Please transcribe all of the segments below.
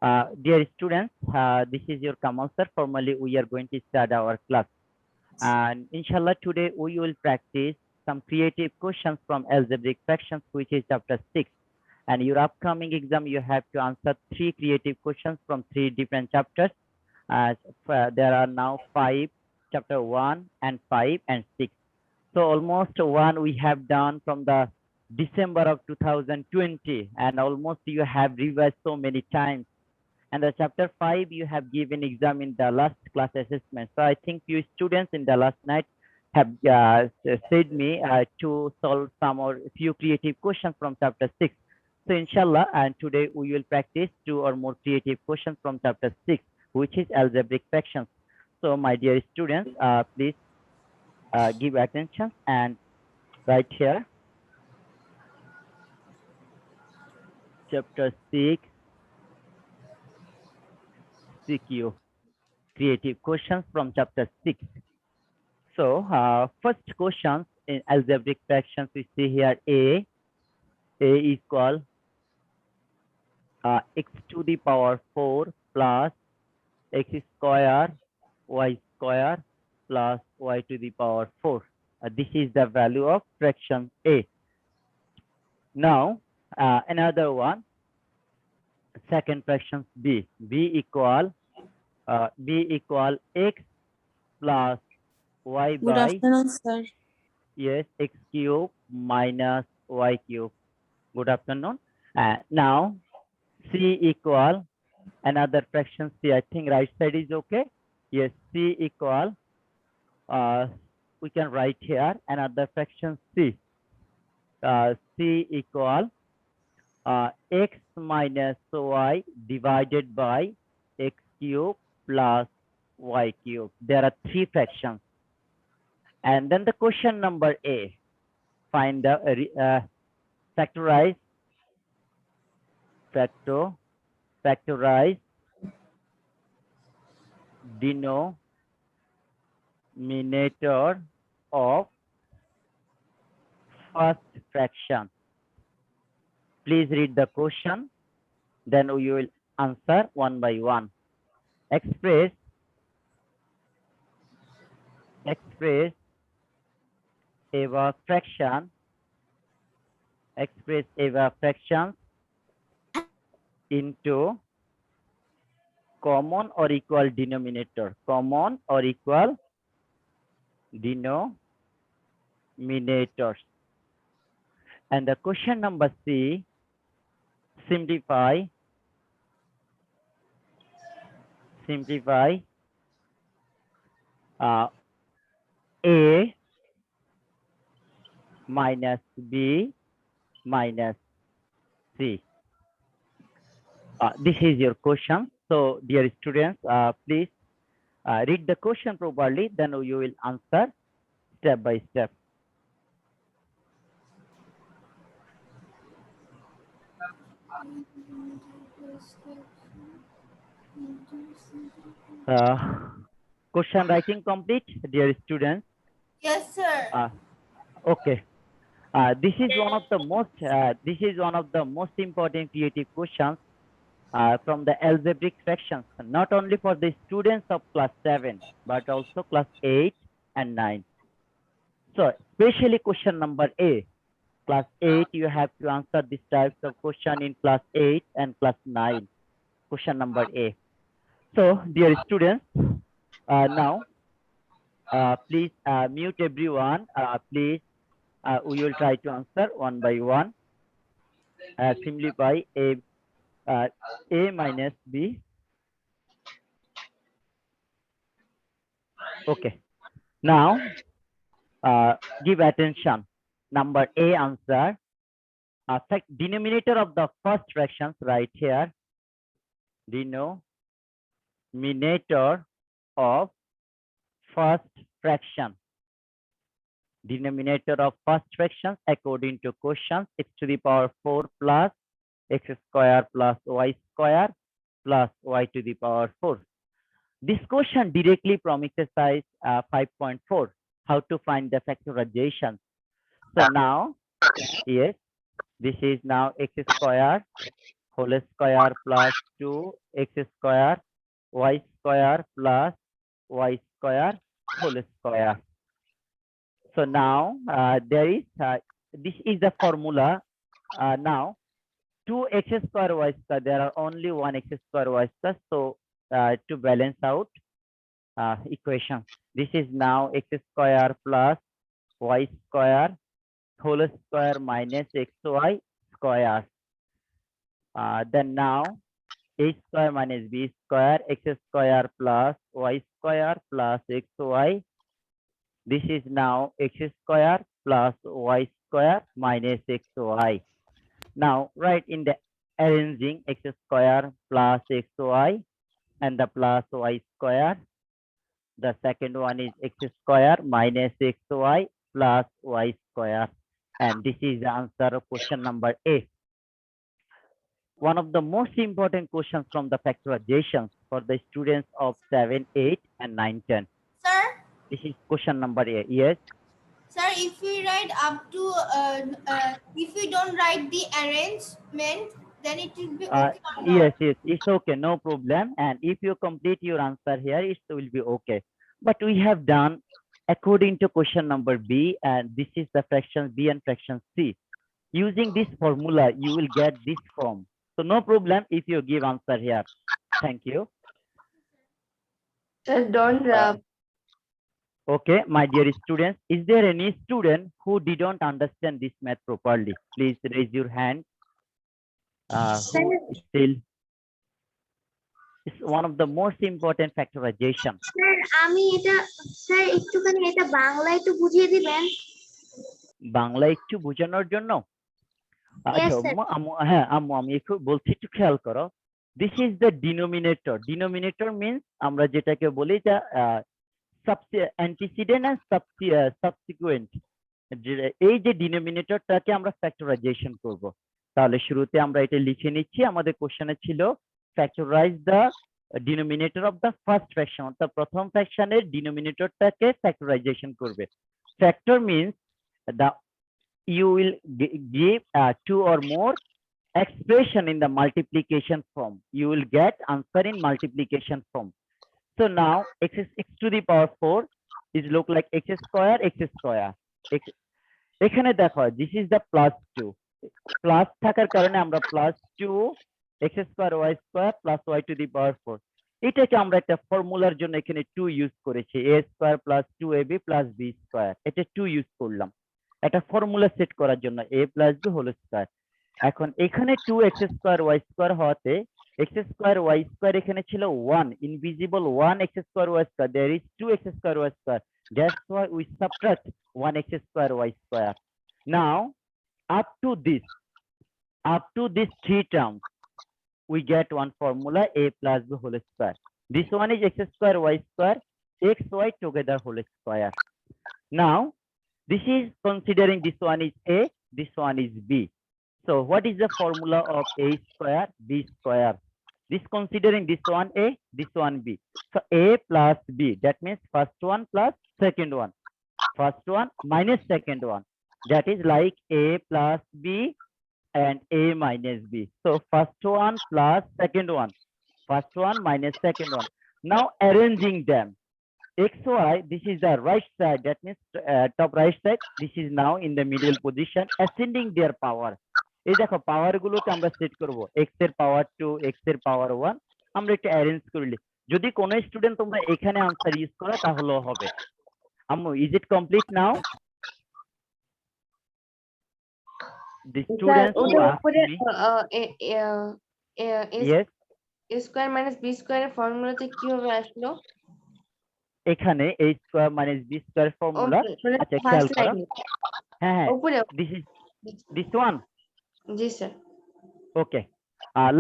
Dear students, this is your Kamal sir. Formally, we are going to start our class. And inshallah, today we will practice some creative questions from algebraic fractions, which is chapter 6. And your upcoming exam, you have to answer 3 creative questions from 3 different chapters. There are now 5, chapter 1 and 5 and 6. So almost one we have done from the December of 2020, and almost you have revised so many times. And the chapter 5 you have given exam in the last class assessment. So I think you students in the last night have said me to solve some or few creative questions from chapter 6. So inshallah, and today we will practice 2 or more creative questions from chapter 6, which is algebraic fractions. So my dear students, please give attention and write here chapter 6 CQ, creative questions from chapter 6. So first question in algebraic fractions, we see here a equal x to the power 4 plus x square y square plus y to the power 4. This is the value of fraction a. Now another one, second fraction b equal x plus y Good by afternoon, sir. yes x cube minus y cube. Good afternoon. Now c equal another fraction c. I think right side is okay. Yes, c equal we can write here another fraction c. C equal x minus y divided by x cube plus y cube. There are 3 fractions. And then the question number A, find the factorize denominator of first fraction. Please read the question, then we will answer one by one. Express a fraction into common or equal denominator. And the question number C, simplify a minus b minus c. This is your question. So dear students, please read the question properly, then you will answer step by step. Question writing complete, dear students? Yes, sir. Okay. This is one of the most important creative questions from the algebraic fractions, not only for the students of class 7, but also class 8 and 9. So especially question number A, class 8, you have to answer this types of question in class 8 and class 9, question number A. So dear students, now please mute everyone. Please, we will try to answer one by one. Simplify a minus b. Okay. Now give attention. Number A answer. Denominator of the first fractions right here. Denominator of first fraction. Denominator of first fractions according to questions, x to the power 4 plus x square plus y square plus y to the power 4. This question directly from exercise 5.4, how to find the factorization. So now, yes, this is now x square whole square plus 2x square y square plus y square whole square. So now there is this is the formula. Now 2x square y square, there are only one x square y square. So to balance out equation, this is now x square plus y square whole square minus xy square. Then now a square minus b square x square plus y square plus xy. This is now x square plus y square minus xy. Now write in the arranging x square plus xy and the plus y square. The second one is x square minus xy plus y square. And this is the answer of question number A. One of the most important questions from the factorizations for the students of 7, 8, and 9, 10. Sir, This is question number A. Yes. sir, if we write up to, if we don't write the arrangement, then it will be okay or not? Yes, it's okay, no problem. And if you complete your answer here, it will be okay. But we have done according to question number B, and this is the fraction B and fraction C. Using this formula, you will get this form. So no problem if you give answer here. Thank you. Sir, don't Okay, my dear students, is there any student who didn't understand this math properly? Please raise your hand. Who is still? It's one of the most important factorization. Sir আমি এটা sir একটুখানি এটা বাংলায় একটু বুঝিয়ে দিবেন বাংলা একটু বোঝানোর জন্য Yes, আচ্ছা sir. হ্যাঁ আম্মু আমি একটু বলছি, একটু খেয়াল করো। This is the denominator. Denominator means আমরা যেটাকে বলি যে অ্যান্টিসিডেন্ট এন্ড সাবসিকুয়েন্ট। এই যে ডিনোমিনেটরটাকে আমরা ফ্যাক্টরাইজেশন করব। তাহলে শুরুতে আমরা এটা লিখে নিচ্ছি। আমাদের কোশ্চেনে ছিল factorise the denominator of the first fraction, অর্থাৎ প্রথম ফ্র্যাকশনের ডিনোমিনেটরটাকে ফ্যাক্টরাইজেশন করবে। Factor means the you will give two or more expression in the multiplication form. You will get answer in multiplication form. So now x to the power 4 is look like x square x square. এখানে দেখো this is the plus 2, plus থাকার কারণে আমরা plus 2 x square y square plus y to the power 4, এটাকে আমরা একটা ফর্মুলার জন্য এখানে 2 ইউজ করেছি, a square plus 2ab plus b square, এটা 2 ইউজ করলাম একটা ফর্মুলা সেট করার জন্য a plus b whole square. এখন এখানে 2x square y square হওয়াতে x square y square এখানে ছিল 1, invisible 1x square y square, there is 2x square y square, that's why we subtract 1x square y square. Now up to this three terms we get one formula a plus b whole square. This one is x square y square x y together whole square. Now this is considering this one is a, this one is b. So what is the formula of a square b square? This considering this one a, this one b. So a plus b, that means first one plus second one, first one minus second one, that is like a plus b and a minus b. So first one plus second one, first one minus second one. Now arranging them, xy, this is the right side, that means top right side, this is now in the middle position, ascending their power. এই দেখো পাওয়ার গুলোকে আমরা set করব, x এর পাওয়ার 2, x এর পাওয়ার 1, আমরা একটু arrange করলি। যদি কোন স্টুডেন্ট তোমরা এখানে आंसर ইউজ করো তাহলেও হবে। আম্মু is it complete now? The students who asked me, yes, a square minus b square এর ফর্মুলাতে কিভাবে আসলো? এখানে a square minus b square formula, আচ্ছা খেয়াল করো, হ্যাঁ উপরে this is this one. G sir. Okay,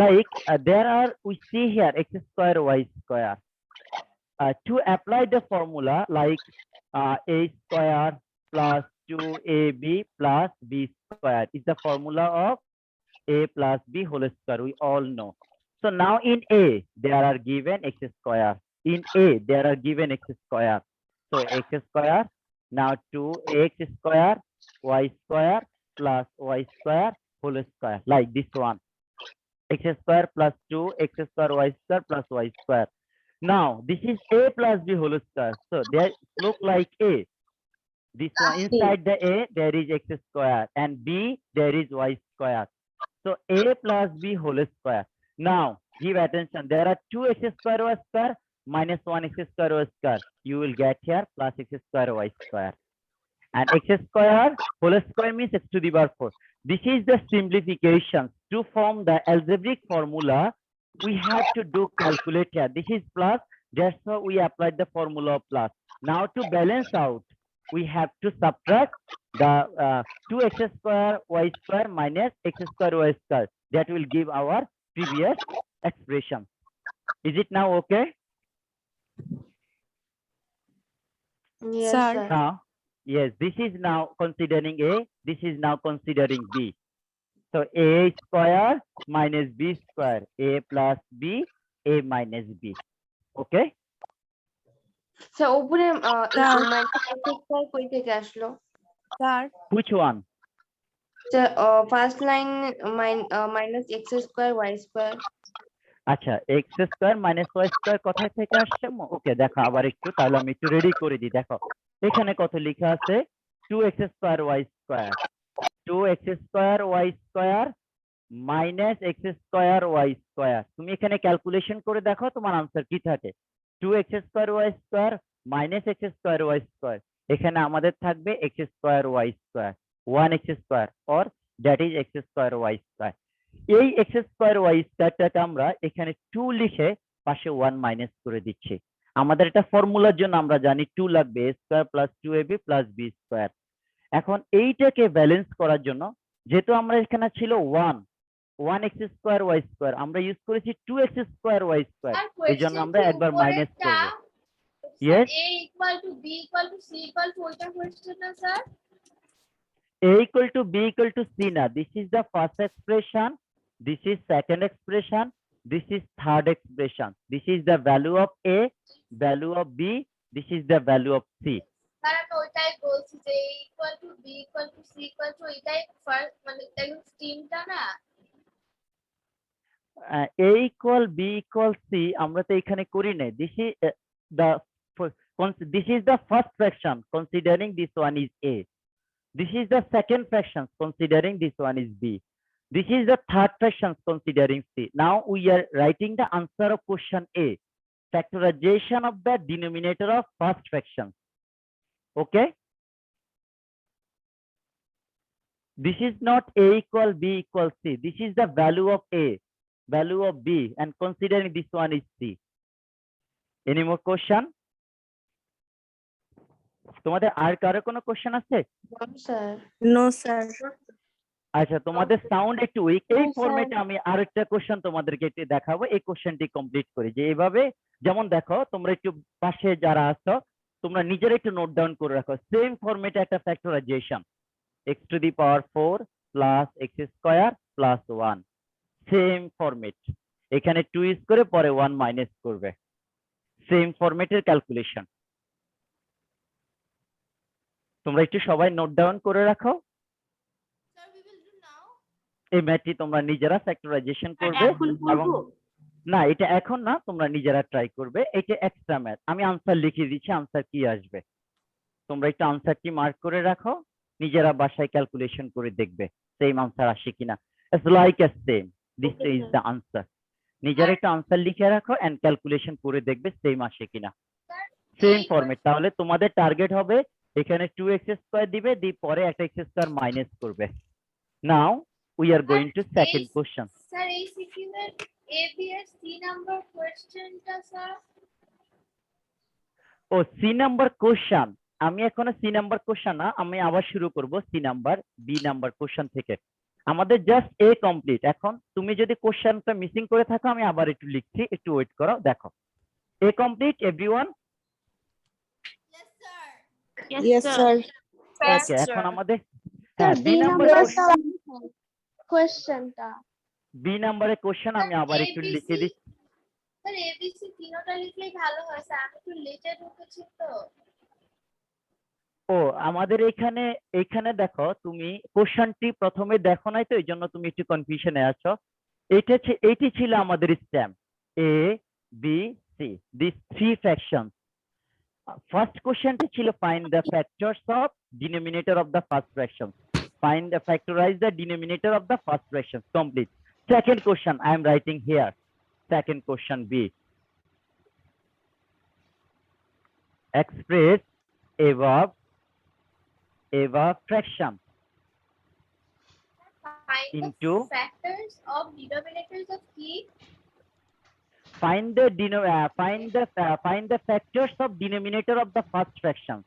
like there are, we see here x square y square. To apply the formula like a square plus 2ab plus b square is the formula of a plus b whole square, we all know. So now in a there are given x square, in a there are given x square, so x square, now 2x square y square plus y square whole square, like this one. x square plus 2 x square y square plus y square. Now this is a plus b whole square. So they look like a. This one inside the a there is x square and b there is y square. So a plus b whole square. Now give attention. There are 2 x square y square minus 1 x square y square. You will get here plus x square y square. And x square whole square means x to the power 4. This is the simplification. To form the algebraic formula, we have to do calculator. This is plus. That's why we applied the formula of plus. Now to balance out, we have to subtract the 2x square y square minus x square y square. That will give our previous expression. Is it now okay? Yes, Sir. sir. Now, yes, this is now considering A, this is now considering B. So A square minus B square, A plus B, A minus B. Okay? Sir উপরে sir. কই থেকে আসলো? Sir Which one? Sir first line minus x square Y square. আচ্ছা, x square minus y square কোথায় থেকে আসছে? ওকে, দেখো আবার একটু, তাহলে আমি একটু রেডি করে দিই। দেখো এখানে কত লেখা আছে? 2x square y square, 2x square y square minus x square y square. তুমি এখানে ক্যালকুলেশন করে দেখো তোমার আনসার কি থাকে। 2x square y square minus x square y square, এখানে আমাদের থাকবে x square y square, 1x square, or that is x square y square. এই x স্কয়ার y স্কয়ারটাকে আমরা এখানে 2 লিখে পাশে 1 মাইনাস করে দিচ্ছি। আমাদের এটা ফর্মুলার জন্য আমরা জানি 2 লাগবে, a square plus 2ab plus b square. এখন এইটাকে ব্যালেন্স করার জন্য, যেহেতু আমরা এখানে ছিল 1x স্কয়ার y স্কয়ার, আমরা ইউজ করেছি 2x স্কয়ার y স্কয়ার, এই জন্য আমরা একবার মাইনাস করব। Yes, a equal to b equal to c equal to ওইটা কোশ্চেন না sir? a equal to b equal to c না, this is the first expression, this is second expression, this is third expression, this is the value of a, value of b, this is the value of c. Sir আমি ওইটাই বলছি যে a equal to b equal to c equal to এটাই first মানে একদম স্ট্রিমটা না? a equal b equal c আমরা তো এখানে করি নাই। this is the first fraction considering this one is a, this is the second fraction considering this one is b, this is the third fraction considering c. Now we are writing the answer of question a, factorization of the denominator of first fraction. Okay, this is not a equal b equal c, this is the value of a, value of b, and considering this one is c. Any more question? তোমাদের আর কারো কোনো question আছে? Sir no sir. আচ্ছা, তোমাদের sound একটু week. এই sir. ফরম্যাটে আমি আরেকটা কোশ্চেন তোমাদেরকে একটু দেখাবো, এই কোশ্চেনটি কমপ্লিট করি। যে এইভাবে, যেমন দেখো তোমরা একটু পাশে যারা আছো তোমরা নিজেরা একটু নোট ডাউন করে রাখো। সেম ফরম্যাটে একটা factorisation, x two the power 4 plus x square plus 1, same format. এখানে 2 ইউজ করে পরে 1 মাইনাস করবে, সেম ফরম্যাটের ক্যালকুলেশন। তোমরা একটু সবাই নোট ডাউন করে রাখো। Sir we will do now. এই ম্যাথটি তোমরা নিজেরা ফ্যাক্টরাইজেশন করবে, এবং না এটা এখন না, তোমরা নিজেরা ট্রাই করবে। এটা এক্সট্রা ম্যাথ, আমি আনসার লিখে দিচ্ছি, আনসার কি আসবে তোমরা একটু আনসারটি মার্ক করে রাখো, নিজেরা বাসায় ক্যালকুলেশন করে দেখবে সেম আনসার আসে কিনা। It's like a same, this is the answer. নিজেরা একটু আনসার লিখে রাখো এন্ড ক্যালকুলেশন করে দেখবে সেম আসে কিনা, সেম ফরম্যাট। তাহলে তোমাদের টার্গেট হবে এখানে 2x স্কয়ার দিবে, দি পরে একটা x স্কয়ার মাইনাস করবে। Now we are going to second question. Sir এই সিকিউ এর a b এর c নাম্বার কোশ্চেনটা স্যার? ও সি নাম্বার কোশ্চেন, আমি এখনো সি নাম্বার কোশ্চেন না, আমি আবার শুরু করব C number B number question থেকে। আমাদের জাস্ট এ কমপ্লিট। এখন তুমি যদি কোশ্চেনটা মিসিং করে থাকো আমি আবার একটু লিখছি, একটু ওয়েট করো। দেখো এ complete everyone? Yes sir. Yes sir. Okay, এখন আমাদের স্যার বি নাম্বার কোশ্চেনটা বি নাম্বারের কোশ্চেন আমি আবার একটু লিখে দিচ্ছি। স্যার ABC তিনটা লিখলেই ভালো হয় স্যার, আমি একটু লেটে ঢুকেছি তো। ও আমাদের এখানে দেখো তুমি কোশ্চেনটি প্রথমে দেখো নাই তো এই জন্য তুমি একটু কনফিউশনে আছো। এটি ছিল আমাদের stamp A, B, C, these three fractions. First question ছিল find the factors of denominator of the first fraction. Factorize the denominator of the first fraction. Complete. Second question I am writing here. Second question B. Express above fraction Find into the factors of denominators of key. find the factors of denominator of the first fraction.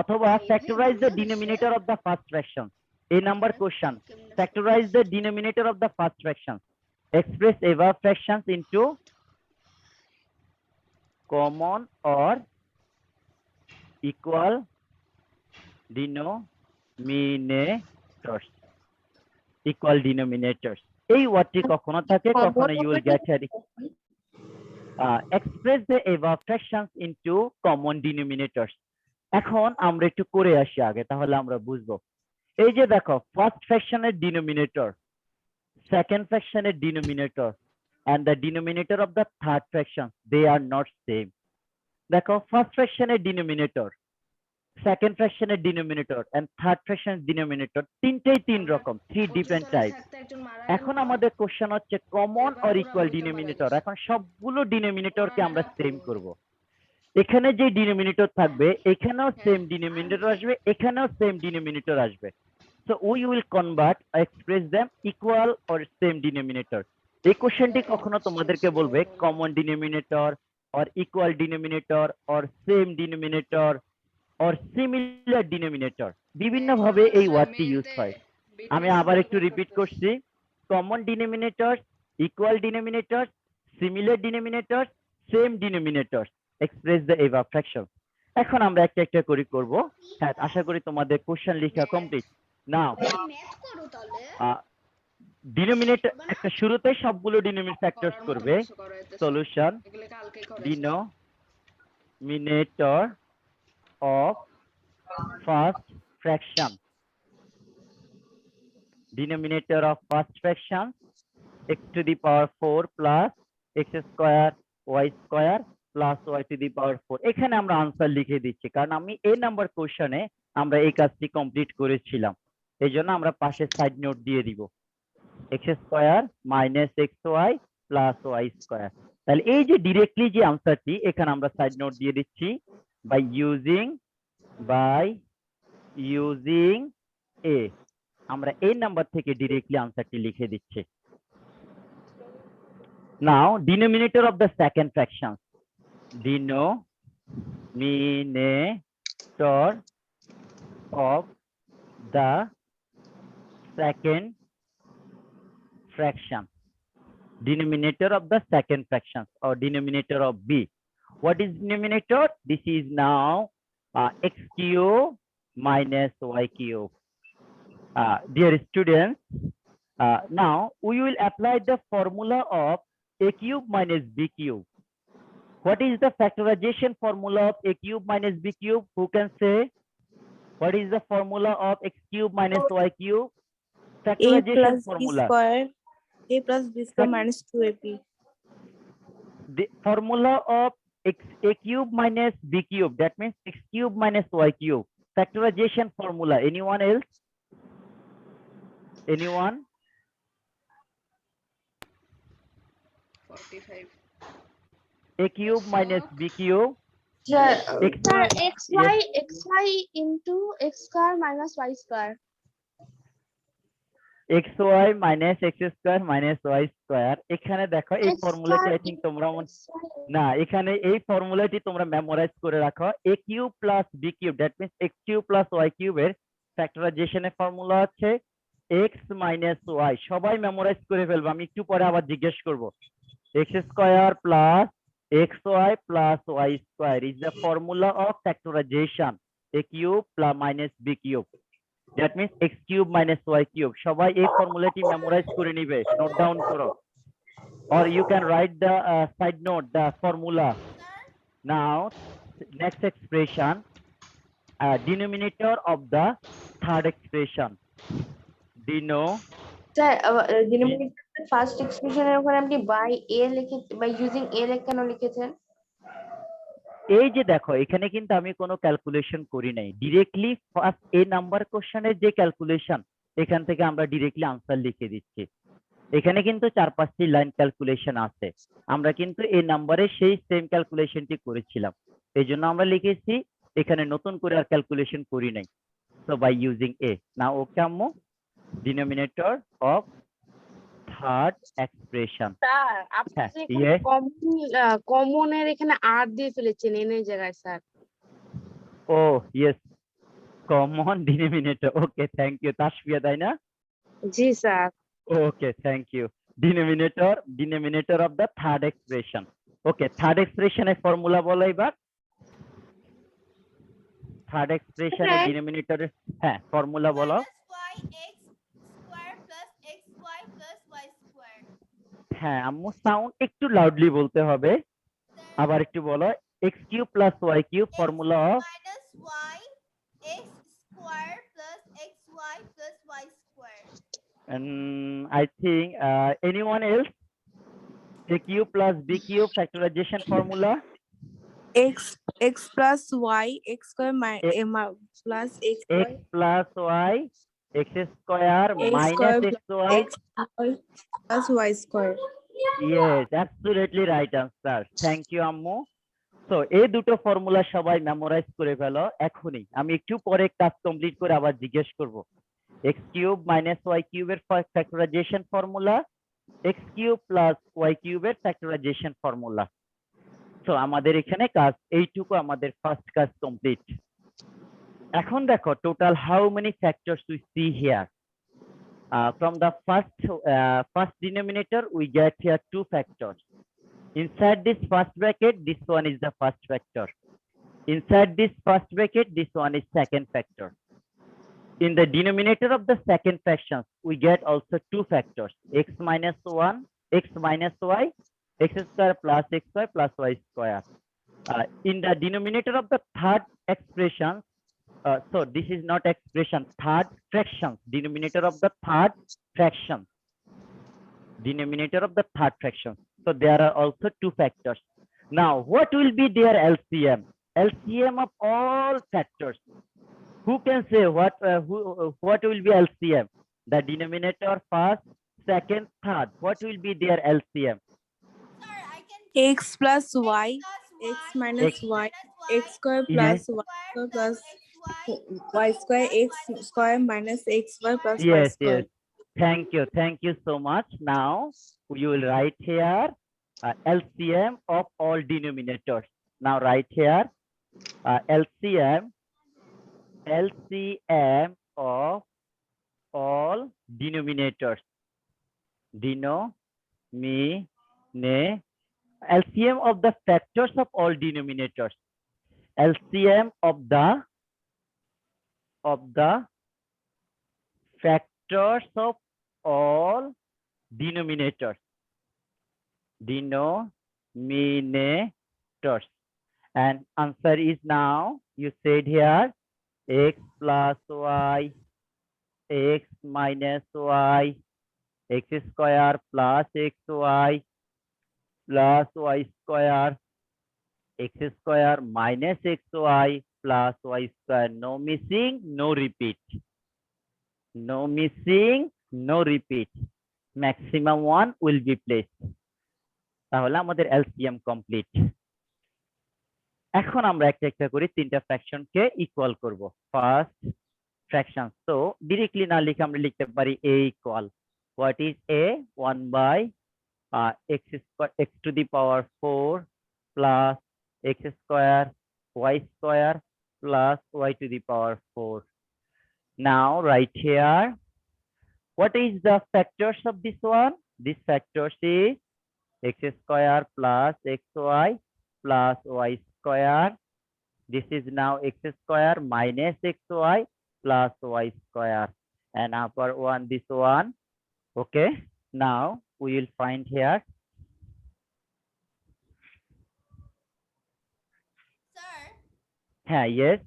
অথবা factorize the denominator of the first fraction. A number question. Factorize the denominator of the first fraction. Express above fractions into common or equal denominators. Equal denominators. এই ওয়ার্ডটি কখনো থাকে কখনো you will get a express the above fractions into common denominators. এখন আমরা একটু করে আসি আগে, তাহলে আমরা বুঝবো। এই যে দেখো, ফার্স্ট ফ্র্যাকশনের ডিনোমিনেটর, সেকেন্ড ফ্র্যাকশনের denominator and the denominator of the third fraction, they are not same. দেখো, ফার্স্ট ফ্র্যাকশনের ডিনোমিনেটর, সেকেন্ড ফ্র্যাকশনের ডিনোমিনেটর and থার্ড ফ্র্যাকশনের ডিনোমিনেটর তিনটেই তিন রকম, থ্রি ডিফারেন্ট টাইপ। এখন আমাদের কোশ্চেন হচ্ছে কমন অর ইকুয়াল ডিনোমিনেটর। এখন সবগুলো ডিনোমিনেটরকে আমরা সেম করব। এখানে যে ডিনোমিনেটর থাকবে এখানেও সেম ডিনোমিনেটর আসবে, এখানেও সেম ডিনোমিনেটর আসবে। So we will convert express them equal or same denominator. এই কোশ্চেনটি কখনো তোমাদেরকে বলবে common denominator or equal denominator or same denominator or similar denominator, বিভিন্ন ভাবে এই ওয়ার্ডটি ইউজ হয়। আমি আবার একটু রিপিট করছি, common denominator, equal denominator, similar denominator, same denominator, express the above fraction. এখন আমরা একটা একটা করে করব। হ্যাঁ, আশা করি তোমাদের কোশ্চেন লেখা কমপ্লিট। নাও ডিনোমিনেটর একটা শুরুতে সবগুলো ডিনোমিনেটর ফ্যাক্টরস করবে। Solution denominator of first fraction, denominator of first fraction x to the power 4 plus x square y square plus y to the power 4। এখানে আমরা আনসার লিখে দিচ্ছি, কারণ আমি এই নাম্বার কোশ্চেনে আমরা এই কাজটি কমপ্লিট করেছিলাম, এই জন্য আমরা পাশে সাইড নোট দিয়ে দিব x square minus xy plus y square. তাহলে এই যে ডিরেক্টলি যে আনসারটি, এখানে আমরা সাইড নোট দিয়ে দিচ্ছি by using a, আমরা এই নাম্বার থেকে ডিরেক্টলি আনসারটি লিখে দিচ্ছি। Now denominator of the second fraction, denominator of the second fraction, denominator of the second fraction or denominator of b. What is denominator? This is now x cube minus y cube. Dear students, now we will apply the formula of a cube minus b cube. What is the factorization formula of a cube minus b cube? Who can say? What is the formula of x cube minus y cube? A Factorization plus b formula. square, a plus b square minus 2ab. The formula of a cube minus b cube, that means x cube minus y cube. Factorization formula. Anyone else? Anyone? 45. A cube minus b cube. Sir, X, xy into x square minus y square. xy minus x square minus y square. এখানে দেখো এই ফর্মুলাটি I think তোমরা না, এখানে এই ফর্মুলাটি তোমরা memorise করে রাখো। a cube plus b cube, that means x cube plus y cube এর ফ্যাক্টরাইজেশনের ফর্মুলা হচ্ছে x minus y। সবাই মেমোরাইজ করে ফেলবো, আমি একটু পরে আবার জিজ্ঞেস করব। x square plus xy plus y square is the formula of factorization a cube plus minus b cube, that means x cube minus y cube. সবাই এই ফর্মুলাটি মেমোরাইজ করে নিবে, নোট ডাউন করো, or you can write the side note the formula. Now next expression, denominator of the third expression, Sir, denominator first এক্সপ্রেশনের ওখানে আপনি by এ লিখে by using a কেন লিখেছেন? এই যে দেখো এখানে কিন্তু আমি কোনো ক্যালকুলেশন করি নাই, ডিরেক্টলি ফার্স্ট এ নাম্বার কোশ্চেনের যে ক্যালকুলেশন এখান থেকে আমরা ডিরেক্টলি আনসার লিখে দিচ্ছি। এখানে কিন্তু 4-5টি লাইন ক্যালকুলেশন আছে, আমরা কিন্তু এই নাম্বারে সেই সেম ক্যালকুলেশনটি করেছিলাম, এই জন্য আমরা লিখেছি, এখানে নতুন করে আর ক্যালকুলেশন করি নাই। So by using a now, okay আম্মু, denominator of third expression. Sir আপনি হ্যাঁ, যে এখানে ইয়েস, কমনের এখানে আর দিয়ে ফেলেছেন এন এর জায়গায় sir. Oh yes, common denominator, okay thank you Tasfia, তাই না? জি sir. Okay, thank you. Denominator of the third expression. Okay, third expression এর ফর্মুলা বলো এবার। থার্ড এক্সপ্রেশন এর ডিনোমিনেটর, হ্যাঁ ফর্মুলা বলো। হ্যাঁ আম্মু, সাউন্ড একটু লাউডলি বলতে হবে, আবার একটু বলো। x cube plus y cube formula of I think anyone else? A cube plus b cube factorization formula. x plus y x square plus x X plus y x square minus xy. x plus y square. Yes, absolutely right answer. Thank you আম্মু। তো এই দুটো formula সবাই memorise করে ফেলো এখনই, আমি একটু পরে কাজ কমপ্লিট করে আবার জিজ্ঞেস করব। x কিউব মাইনাস y কিউবের factorisation formula, x cube plus y কিউবের ফ্যাক্টরাইজেশন ফর্মুলা। তো আমাদের এখানে কাজ এইটুকু, আমাদের ফার্স্ট কাজ কমপ্লিট। এখন দেখো total how many factors we see here. From the first denominator we get here 2 factors. Inside this first bracket, this one is the first factor. Inside this first bracket, this one is second factor. In the denominator of the second fraction, we get also 2 factors, x minus 1, x minus y, x square plus xy plus y square. In the denominator of the third expression, so this is not expression, third fraction, denominator of the third fraction, denominator of the third fraction. So there are also 2 factors. Now, what will be their LCM? LCM of all factors. Who can say what will be LCM? The denominator first, second, third. What will be their LCM? X plus y x minus y x square plus y square plus y square x square minus xy plus y Yes, square. yes. Thank you so much. Now you will write here LCM of all denominators. Now write here LCM of all denominators. LCM of the factors of all denominators. LCM of the factors of all denominators. And answer is now, you said here, x plus y, x minus y, x square plus xy plus y square, x square minus xy plus y square. No missing, no repeat. No missing, no repeat. Maximum one will be placed. তাহলে আমাদের LCM complete. এখন আমরা একটা একটা করে তিনটা ফ্র্যাকশনকে equal করব। ফার্স্ট ফ্র্যাকশন, তো ডিরেক্টলি না লিখে আমরা লিখতে পারি a equal, what is a? 1 by x to the power 4 plus x square y square plus y to the power 4. Now write here, what is the factors of this one? This factors is x square plus xy plus y square. This is now x square minus xy plus y square, and upper one this one. Okay, now we will find here. Sir, Yes.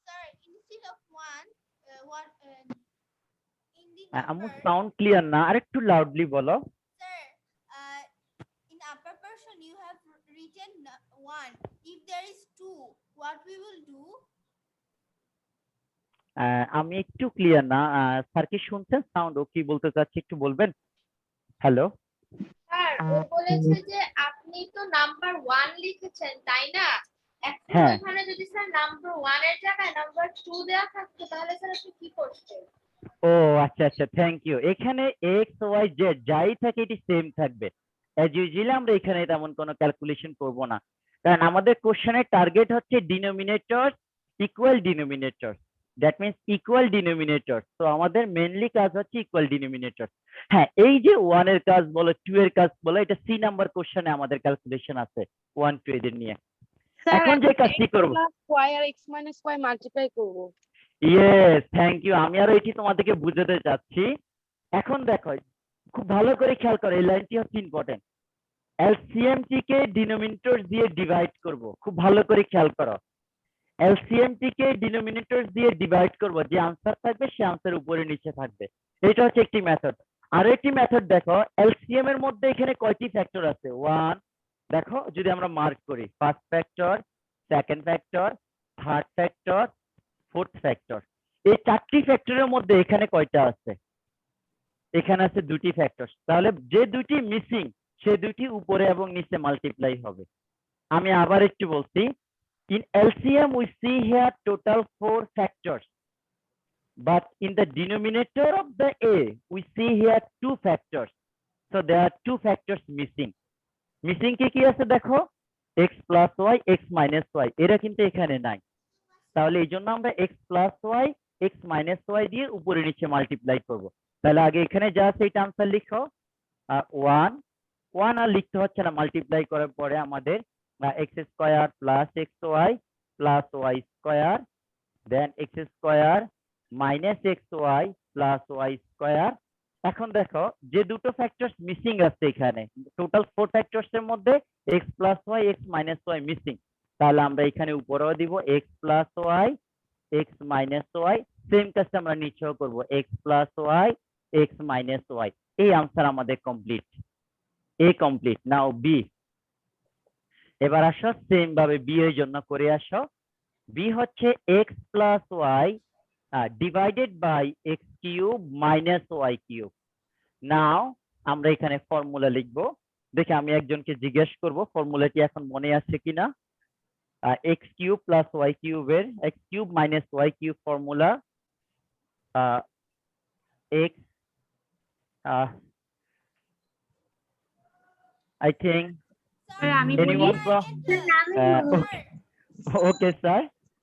sir, instead of one, what in the আমার number, sound clear না, আরেকটু loudly বলো। sir, written 1. If there is 2, what we will do? আমি একটু clear না, sir কি শুনছেন sound? ও কি বলতে চাচ্ছে একটু বলবেন? হ্যালো, স্যার ও বলেছে যে আপনি তো নাম্বার 1 লিখেছেন তাই না? এখন হ্যাঁ। ওখানে যদি স্যার নাম্বার 1 এর জায়গায় নাম্বার 2 দেওয়া থাকতো তাহলে স্যার আপনি কি করতেন? ও আচ্ছা আচ্ছা, থ্যাংক ইউ। এখানে এক্স ওয়াই জেড যাই থাকে এটি সেম থাকবে। অ্যাজ ইউজুয়ালি আমরা এখানে তেমন কোনো ক্যালকুলেশন করব না, কারণ আমাদের কোশ্চেনের টার্গেট হচ্ছে denominator equal denominator, that means equal denominator. তো আমাদের মেনলি কাজ হচ্ছে ইকুয়াল ডিনোমিনেটর। হ্যাঁ, এই যে 1 এর কাজ বলো 2 এর কাজ বলো, এটা সি নাম্বার কোশ্চেনে আমাদের ক্যালকুলেশন আছে 1 2 এদের নিয়ে। এখন যে কাজটি করব, y আর x মাইনাস y মাল্টিপ্লাই করব। Yes, thank you. আমি আরো এটি তোমাদেরকে বুঝাতে চাচ্ছি। এখন দেখো, খুব ভালো করে খেয়াল করো, এই লাইনটি হচ্ছে ইম্পর্টেন্ট। এলসিএম টিকে ডিনোমিনেটর দিয়ে ডিভাইড করব, খুব ভালো করে খেয়াল করো। এলসিএম টিকে ডিনোমিনেটর দিয়ে ডিভাইড করব, যে আনসার থাকবে সে আনসার উপরে নিচে থাকবে। এটা হচ্ছে একটি মেথড। আরো একটি মেথড দেখো, এলসিএম এর মধ্যে এখানে কয়টি ফ্যাক্টর আছে? 1, দেখো যদি আমরা মার্ক করি, first factor, second factor, third factor, fourth factor. এই 4টি ফ্যাক্টরের মধ্যে এখানে কয়টা আছে? এখানে আছে 2টি ফ্যাক্টর। তাহলে যে 2টি মিসিং সে 2টি উপরে এবং নিচে মাল্টিপ্লাই হবে। আমি আবার একটু বলছি, in LCM we see here total 4 factors, but in the denominator of the A we see here 2 factors, so there are 2 factors missing. Missing কি আছে দেখো, x plus y, x minus y, এরা কিন্তু এখানে নাই। তাহলে এই জন্য আমরা x plus y, x minus y দিয়ে উপরে নিচে মাল্টিপ্লাই করব। তাহলে আগে এখানে যা আছে এটা আনসার লিখো, 1 আর লিখতে হচ্ছে না, মাল্টিপ্লাই করার পরে আমাদের x square plus xy plus y square, then x square minus xy plus y square. এখন দেখো যে দুটো ফ্যাক্টরস মিসিং আছে এখানে, টোটাল 4 ফ্যাক্টরস এর মধ্যে x plus y, x minus y missing. তাহলে আমরা এখানে উপরেও দিব x plus y, x minus y, same কাজটা আমরা নিচেও করব, x plus y, x minus y। এই আনসার আমাদের কমপ্লিট, এ কমপ্লিট। নাও বি, এবার আসো সেম ভাবে বি এর জন্য করে আসো। বি হচ্ছে x plus y divided by x cube minus y cube. Now আমরা এখানে ফর্মুলা লিখবো। দেখে আমি একজনকে জিজ্ঞেস করব ফর্মুলাটি এখন মনে আছে কিনা। x কিউব প্লাস y কিউবের x cube minus y cube formula, x I think sir আমি anyone from okay sir,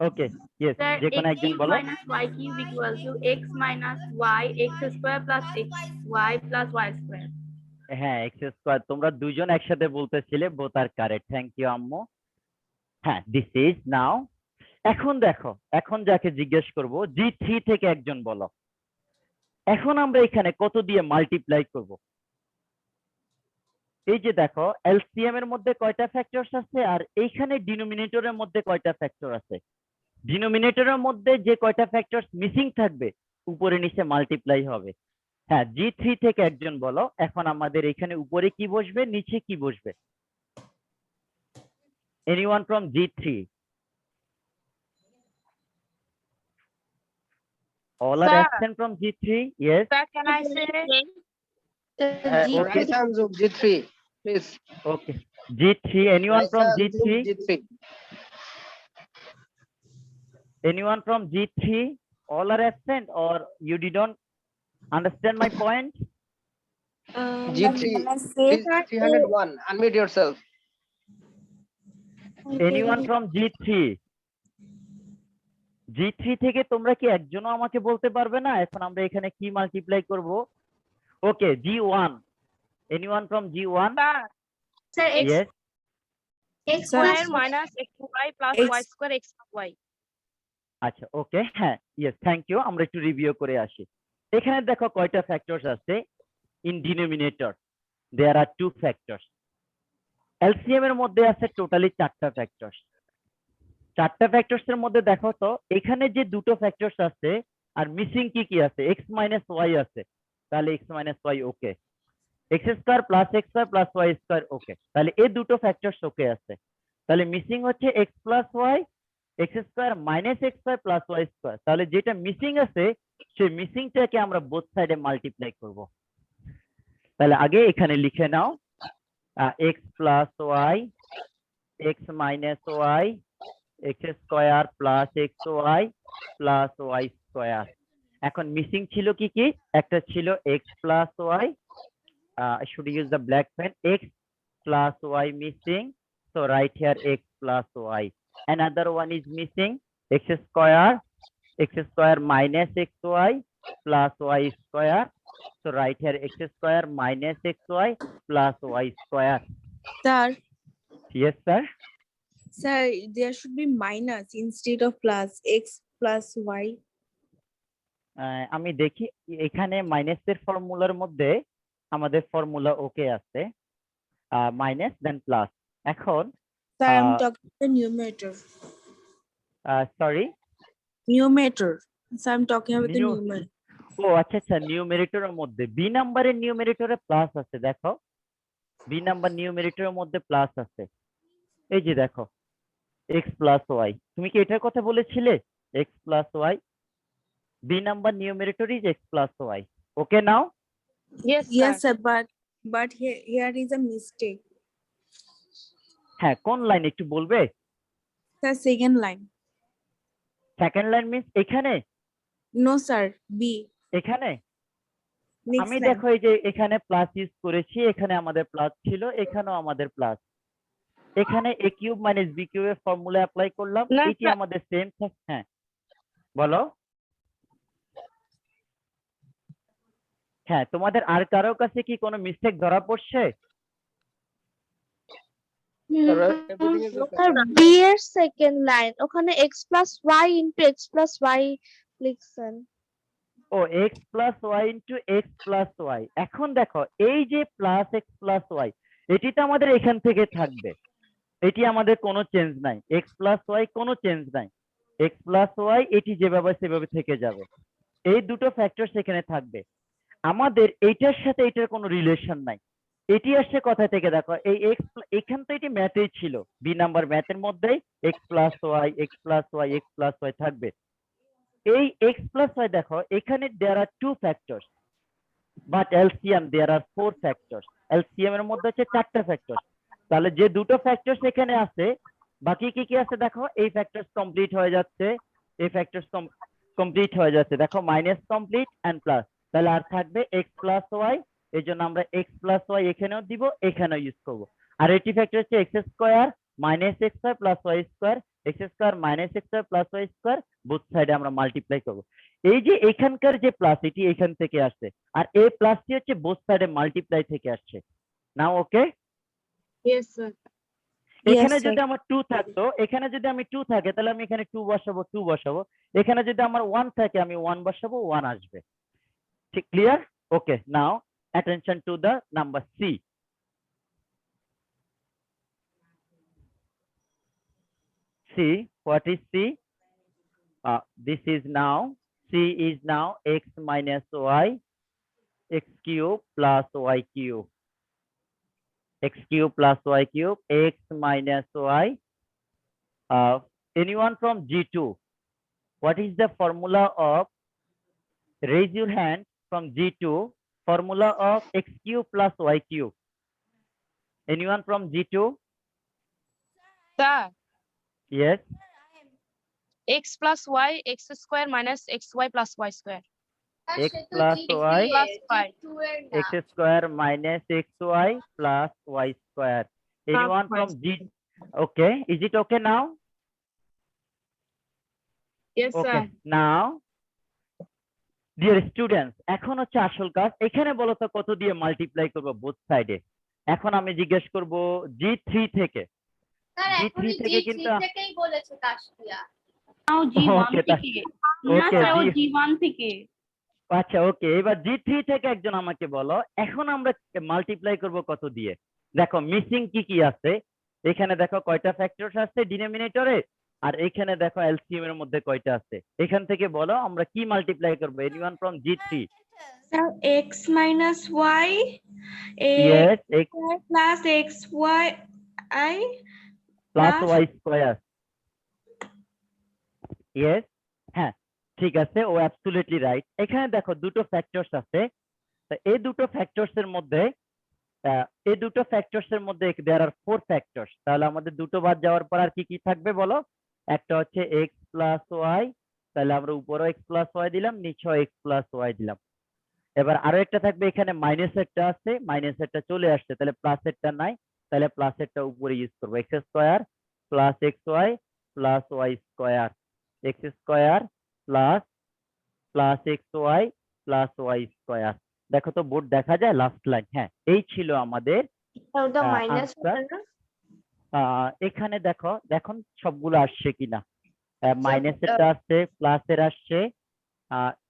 okay yes, sir যে কোনো x একজন কিউব বলো। Minus y cube equal to x minus y x square plus x y plus y square. হ্যাঁ, x square. তোমরা দুইজন একসাথে বলতেছিলে, both are correct, thank you আম্মু। হ্যাঁ, দিস ইজ নাও। এখন দেখো, এখন যাকে জিজ্ঞেস করব G3 থেকে একজন বলো। এখন আমরা এখানে কত দিয়ে মাল্টিপ্লাই করব? এই যে দেখো এলসিএম এর মধ্যে কয়টা ফ্যাক্টরস আছে আর এইখানে ডিনোমিনেটরের মধ্যে কয়টা ফ্যাক্টর আছে। ডিনোমিনেটরের মধ্যে যে কয়টা ফ্যাক্টরস মিসিং থাকবে উপরে নিচে মাল্টিপ্লাই হবে। হ্যাঁ, G3 থেকে একজন বলো। এখন আমাদের এখানে উপরে কি বসবে, নিচে কি বসবে? Anyone from G3? All are Sir. absent from G3? Yes. Sir, can I say? Okay. Raishan's of G3, please. Okay. G3. Anyone from Raishan's of G3? G3. Anyone from G3? All are absent, or you didn't understand my point? G3, please, 301. Unmute yourself. Anyone from G3? G3 থেকে তোমরা কি একজনও আমাকে বলতে পারবে না এখন আমরা এখানে কি মাল্টিপ্লাই করব? ওকে, G1. Anyone from G1? Sir Yes. x Square minus xy plus X- y square x y. আচ্ছা, ওকে, হ্যাঁ, ইয়েস, থ্যাংক ইউ। আমরা একটু রিভিউ করে আসি। এখানে দেখো কয়টা ফ্যাক্টরস আছে in denominator. There are 2 factors. LCM এর মধ্যে আছে টোটালি 4টা ফ্যাক্টরস। 4টা ফ্যাক্টরস এর মধ্যে দেখো তো এখানে যে দুটো ফ্যাক্টরস আছে আর মিসিং কি কি আছে? x মাইনাস ওয়াই আছে, তাহলে x minus y okay. X square plus x square plus y square okay, তাহলে এই দুটো ফ্যাক্টরস ওকে আছে। তাহলে মিসিং হচ্ছে x plus y, x square minus x square plus y square. তাহলে যেটা মিসিং আছে সেই মিসিংটাকে আমরা বোথ সাইডে মাল্টিপ্লাই করব। তাহলে আগে এখানে লিখে নাও x plus y, x minus y, x square plus x y plus y square. এখন মিসিং ছিল কি কি? একটা ছিল x plus y, I should use the black pen, x plus y missing, so write here x plus y. Another one is missing, x square minus xy plus y square, so write here x square minus xy plus y square. Sir, Yes sir. sir, there should be minus instead of plus, x plus y. আমি দেখি এখানে মাইনাসের ফর্মুলার মধ্যে আমাদের formula ওকে আছে, minus দেন plus. এখন Sir, I'm Uh, talking about the numerator. Sorry, Numerator. Sir, I'm talking about the New- numerator. ও আচ্ছা আচ্ছা, নিউমেরেটরের মধ্যে বি নাম্বারের নিউমেরেটরে প্লাস আছে, দেখো বি নাম্বার নিউমেরেটরের মধ্যে প্লাস আছে, এই যে দেখো এক্স প্লাস ওয়াই। তুমি কি এটার কথা বলেছিলে? X plus y, B number numerator is x plus y. Okay নাও? Yes, Yes, sir. sir, but here is a mistake. হ্যাঁ, কোন লাইন একটু বলবে? Sir, second line. Second line means এখানে? No, sir, B. এখানে Next আমি line. দেখো এই যে এখানে প্লাস ইউজ করেছি, এখানে আমাদের প্লাস ছিল, এখানেও আমাদের প্লাস। এখানে এ কিউব মাইনাস বি কিউবের ফর্মুলা অ্যাপ্লাই করলাম, না, এটি স্যার। আমাদের সেম। হ্যাঁ বলো। হ্যাঁ, তোমাদের আর কারো কাছে কি কোনো মিস্টেক ধরা পড়ছে? Sir, everything is okay. B এর সেকেন্ড লাইন ওখানে x plus y into x plus y লিখছেন। ও x plus y into x plus y. এখন দেখো এই যে প্লাস এক্স প্লাস ওয়াই, এটি তো আমাদের এখান থেকে থাকবে, এটি আমাদের কোনো চেঞ্জ নাই। এক্স প্লাস ওয়াই কোনো চেঞ্জ নাই, এক্স প্লাস ওয়াই এটি যেভাবে সেভাবে থেকে যাবে, এই দুটো ফ্যাক্টর সেখানে থাকবে। আমাদের এইটার সাথে এটার কোনো রিলেশন নাই। এটি আসছে কথা থেকে, দেখো এই এক্স এখান তো এটি ম্যাথেই ছিল, বি নাম্বার ম্যাথের মধ্যেই x plus y x plus y x plus y থাকবে। এই এক্স প্লাস ওয়াই দেখো এখানে there are two factors, but LCM there are four factors. LCM এর মধ্যে হচ্ছে চারটা ফ্যাক্টরস। তাহলে যে দুটো ফ্যাক্টরস এখানে আছে, বাকি কি কি আছে দেখো, এই ফ্যাক্টরস কমপ্লিট হয়ে যাচ্ছে, এই ফ্যাক্টরস কমপ্লিট হয়ে যাচ্ছে, দেখো মাইনাস কমপ্লিট এন্ড প্লাস। তাহলে আর থাকবে এক্স প্লাস ওয়াই, এই জন্য আমরা এক্স প্লাস ওয়াই এখানেও দিব, এখানেও ইউজ করবো। আর এটি ফ্যাক্টর হচ্ছে x square minus x square plus y square, x square minus x square plus y square, both সাইডে আমরা মাল্টিপ্লাই করবো। এই যে এখানকার যে প্লাস, এটি এখান থেকে আসছে, আর এই প্লাসটি হচ্ছে বোথ সাইডে মাল্টিপ্লাই থেকে আসছে। নাও ওকে? Yes, sir. এখানে sir. যদি আমার 2 থাকতো, এখানে যদি আমি 2 থাকে তাহলে আমি এখানে 2 বসাবো, 2 বসাবো। এখানে যদি আমার 1 থাকে আমি 1 বসাবো, 1 আসবে। ঠিক clear? Okay, now attention to the number C. C, what is C? This is now, C is now x minus y, x cube plus y cube. X cube plus y cube, x minus y. Anyone from G2? What is the formula of, raise your hand from G2, formula of x cube plus y cube? Anyone from G2? Sir, Yes. x plus y, x square minus xy plus y square. X plus y plus y. x square minus xy plus y square. Anyone y from G? Okay, is it okay now? Yes, Okay, sir. now dear students, এখন হচ্ছে আসল কাজ। এখানে বলো তো কত দিয়ে multiply করব বোথ সাইডে? এখন আমি জিজ্ঞেস করব G3 থেকে। স্যার G3 এখনই থেকে G3 কিন্তু- থেকেই বলেছে তাসফিয়া। Okay, G1 থেকে। আচ্ছা ওকে, এবার G3 থেকে একজন আমাকে বলো এখন আমরা মাল্টিপ্লাই করব কত দিয়ে? দেখো মিসিং কি কি আছে, এখানে দেখো কয়টা ফ্যাক্টরস আছে ডিনোমিনেটরে, আর এখানে দেখো এলসিএম এর মধ্যে কয়টা আছে। এখান থেকে বলো আমরা কি মাল্টিপ্লাই করব? Anyone from G3? x minus y Yes, x plus x y I plus plus y square. Yes, হ্যাঁ ঠিক আছে, ও অ্যাবসলিউটলি রাইট। এখানে দেখো দুটো ফ্যাক্টরস আছে, তো এই দুটো ফ্যাক্টরস এর মধ্যে দেয়ার আর 4 ফ্যাক্টরস। তাহলে আমাদের দুটো বাদ যাওয়ার পর আর কি কি থাকবে বলো? একটা হচ্ছে এক্স প্লাস ওয়াই, তাহলে আমরা উপরেও এক্স প্লাস ওয়াই দিলাম, নিচেও এক্স প্লাস ওয়াই দিলাম। এবার আরো একটা থাকবে, এখানে মাইনাসেরটা আছে, মাইনাসেরটা চলে আসছে, তাহলে প্লাসেরটা নাই, তাহলে প্লাসেরটা উপরে ইউজ করবো। X square plus x y plus y square, x square plus plus x y plus y square. দেখো তো বোর্ড দেখা যায় লাস্ট লাইন? হ্যাঁ, এই ছিল আমাদের ওটা মাইনাস answer। এখানে দেখো দেখুন সবগুলো আসছে কিনা। মাইনাসেরটা আসছে, প্লাসের আসছে,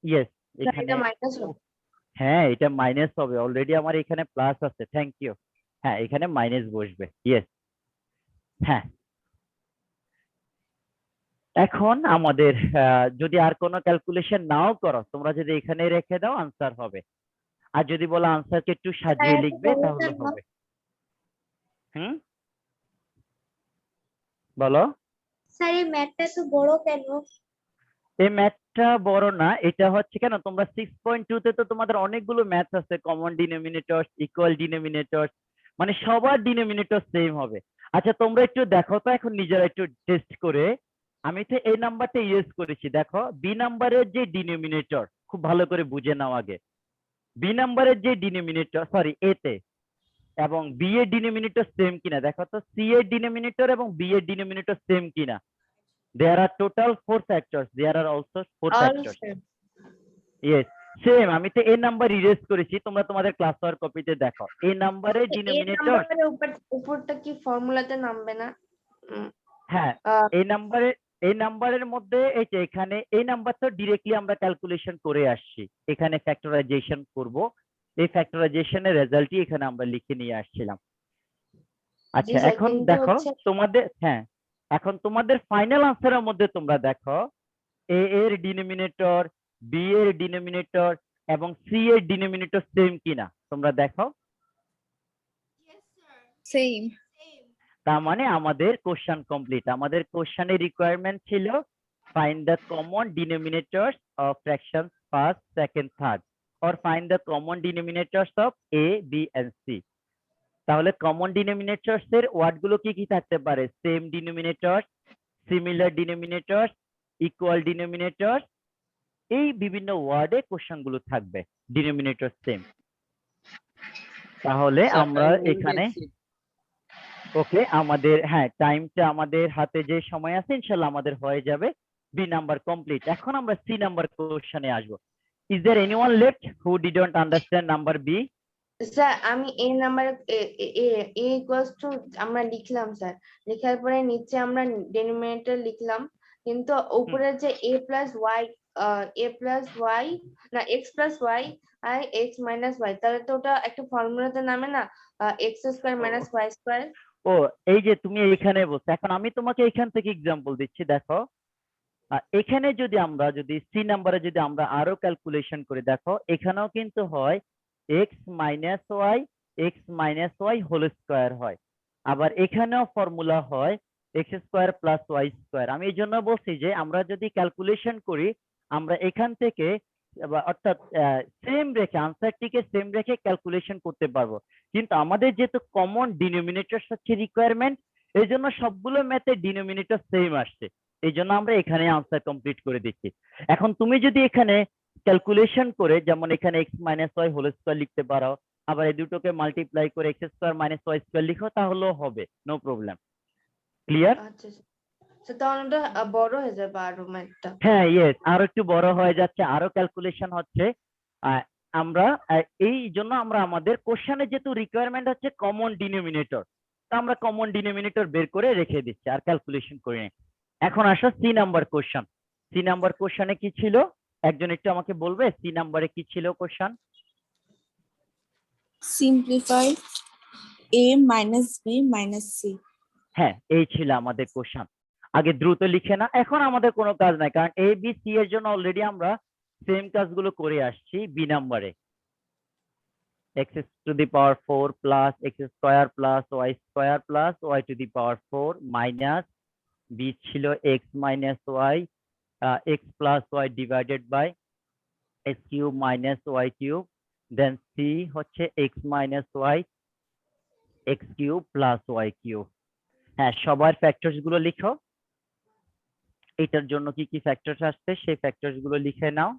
ইয়েস এখানে এটা মাইনাস হ্যাঁ এটা মাইনাস হবে, অলরেডি আমার এখানে প্লাস আছে, থ্যাংক ইউ। হ্যাঁ এখানে মাইনাস বসবে, ইয়েস। হ্যাঁ এখন আমাদের যদি আর কোনো ক্যালকুলেশন নাও করো, তোমরা যদি এখানে রেখে দাও আনসার হবে, আর যদি বলো আনসারকে একটু সাজিয়ে লিখবে তাহলে হবে। হুম বলো। স্যার এই ম্যাথটা তো বড় কেন? এই ম্যাথটা বড় না, এটা হচ্ছে কেন তোমরা 6.2 তে তো তোমাদের অনেকগুলো ম্যাথ আছে, কমন ডিনোমিনেটরস, ইকুয়াল ডিনোমিনেটরস, মানে সবার ডিনোমিনেটর সেম হবে। আচ্ছা তোমরা একটু দেখো তো এখন নিজেরা একটু টেস্ট করে, আমি তো এই নাম্বারটা ইউজ করেছি, দেখো বি নাম্বারের যে ডিনোমিনেটর খুব ভালো করে বুঝে নাও আগে। বি নাম্বারের যে ডিনোমিনেটর, সরি এ তে, এবং বি এর ডিনোমিনেটর সেম কিনা দেখো তো, সি এর ডিনোমিনেটর এবং বি এর ডিনোমিনেটর সেম কিনা। There are total 4 factors. There are also 4 factors. Yes, same. আমি তো এই নাম্বার ইরেজ করেছি, তোমরা তোমাদের ক্লাস ওয়ার্ক কপিতে দেখো। এই নাম্বারের ডিনোমিনেটর উপরটা কি ফর্মুলাতে নামবে না? হ্যাঁ এই নাম্বারের মধ্যে এই যে এখানে এই নাম্বার তো ডিরেক্টলি আমরা ক্যালকুলেশন করে আসছি, এখানে ফ্যাক্টরাইজেশন করব, এই ফ্যাক্টরাইজেশনের রেজাল্টই এখানে আমরা লিখে নিয়ে আসছিলাম। আচ্ছা এখন দেখো তোমাদের, হ্যাঁ এখন তোমাদের ফাইনাল আনসারের মধ্যে তোমরা দেখো এ এর ডিনোমিনেটর, বি এর ডিনোমিনেটর এবং সি এর ডিনোমিনেটর সেম কিনা তোমরা দেখো। Yes, sir. same Same. তার মানে আমাদের কোশ্চেন কমপ্লিট। আমাদের কোশ্চেনের রিকোয়ারমেন্ট ছিল find the common denominators of fractions first, second, third, or find the common denominators of A, B and C. তাহলে কমন ডিনোমিনেটরস এর ওয়ার্ড গুলো কি কি থাকতে পারে? Same denominators, similar denominators, equal denominators, এই বিভিন্ন ওয়ার্ডে কোশ্চেন গুলো থাকবে ডিনোমিনেটর সেম। তাহলে আমরা এখানে ওকে আমাদের হ্যাঁ টাইমটা আমাদের হাতে যে সময় আছে ইনশাআল্লাহ আমাদের হয়ে যাবে। B number complete. এখন আমরা সি নাম্বার কোশ্চেনে আসবো। Is there anyone left who didn't understand number B? Sir আমি এই নাম্বার এ ইকুয়ালস টু আমরা লিখলাম স্যার, লেখার পরে নিচে আমরা ডিনোমিনেটর লিখলাম, কিন্তু উপরে যে এ প্লাস ওয়াই না এক্স প্লাস ওয়াই আর এক্স মাইনাস ওয়াই, তাহলে তো ওটা একটা ফর্মুলাতে নামে না, x square minus y square. ও এই যে তুমি এখানে বলছো, এখন আমি তোমাকে এখান থেকে এক্সাম্পল দিচ্ছি। দেখো এখানে যদি সি নাম্বারে যদি আমরা আরো ক্যালকুলেশন করি, দেখো এখানেও কিন্তু হয় x minus y whole square হয়, আবার এখানেও ফর্মুলা হয় x square plus y square. আমি এই জন্য বলছি যে আমরা যদি ক্যালকুলেশন করি আমরা এখান থেকে অর্থাৎ সেম রেখে আনসারটিকে সেম রেখে ক্যালকুলেশন করতে পারবো, কিন্তু আমাদের যেহেতু কমন ডিনোমিনেটর হচ্ছে রিকোয়ারমেন্ট, এই জন্য সবগুলো ম্যাথের ডিনোমিনেটর সেম আসছে, এই জন্য আমরা এখানে আনসার কমপ্লিট করে দিচ্ছি। এখন তুমি যদি এখানে ক্যালকুলেশন করে যেমন এখানে x minus y whole square লিখতে পারো, আবার এই দুটোকে মাল্টিপ্লাই করে x square minus y square লিখো, তাহলেও হবে, নো প্রবলেম। ক্লিয়ার? আচ্ছা স্যার, তাহলে ওটা বড় হয়ে যাবে আরো ম্যাথটা। হ্যাঁ ইয়েস, আরো একটু বড় হয়ে যাচ্ছে, আরো ক্যালকুলেশন হচ্ছে। আমরা এই জন্য আমরা আমাদের কোশ্চেনে যেহেতু রিকোয়ারমেন্ট হচ্ছে কমন ডিনোমিনেটর, তো আমরা কমন ডিনোমিনেটর বের করে রেখে দিচ্ছি আর ক্যালকুলেশন করি না। এখন আসো C number question. C number কোশ্চেনে কি ছিল একজন একটু আমাকে বলবে? সি নাম্বারে কি ছিল question? simplify a minus b minus c হ্যাঁ এই ছিল আমাদের কোশ্চেন। আগে দ্রুত লিখে না, এখন আমাদের কোনো কাজ নাই, কারণ এ বি সি এর জন্য অলরেডি আমরা সেম কাজগুলো করে আসছি বি নাম্বারে। x to the power 4 plus x square plus y square plus y to the power 4 minus b ছিল x minus y x plus y divided by x cube minus y cube, then c হচ্ছে x minus y x cube plus y cube। হ্যাঁ, সবার factors গুলো লিখো। এটার জন্য কি কি ফ্যাক্টরস আসছে সেই ফ্যাক্টরস গুলো লিখে নাও।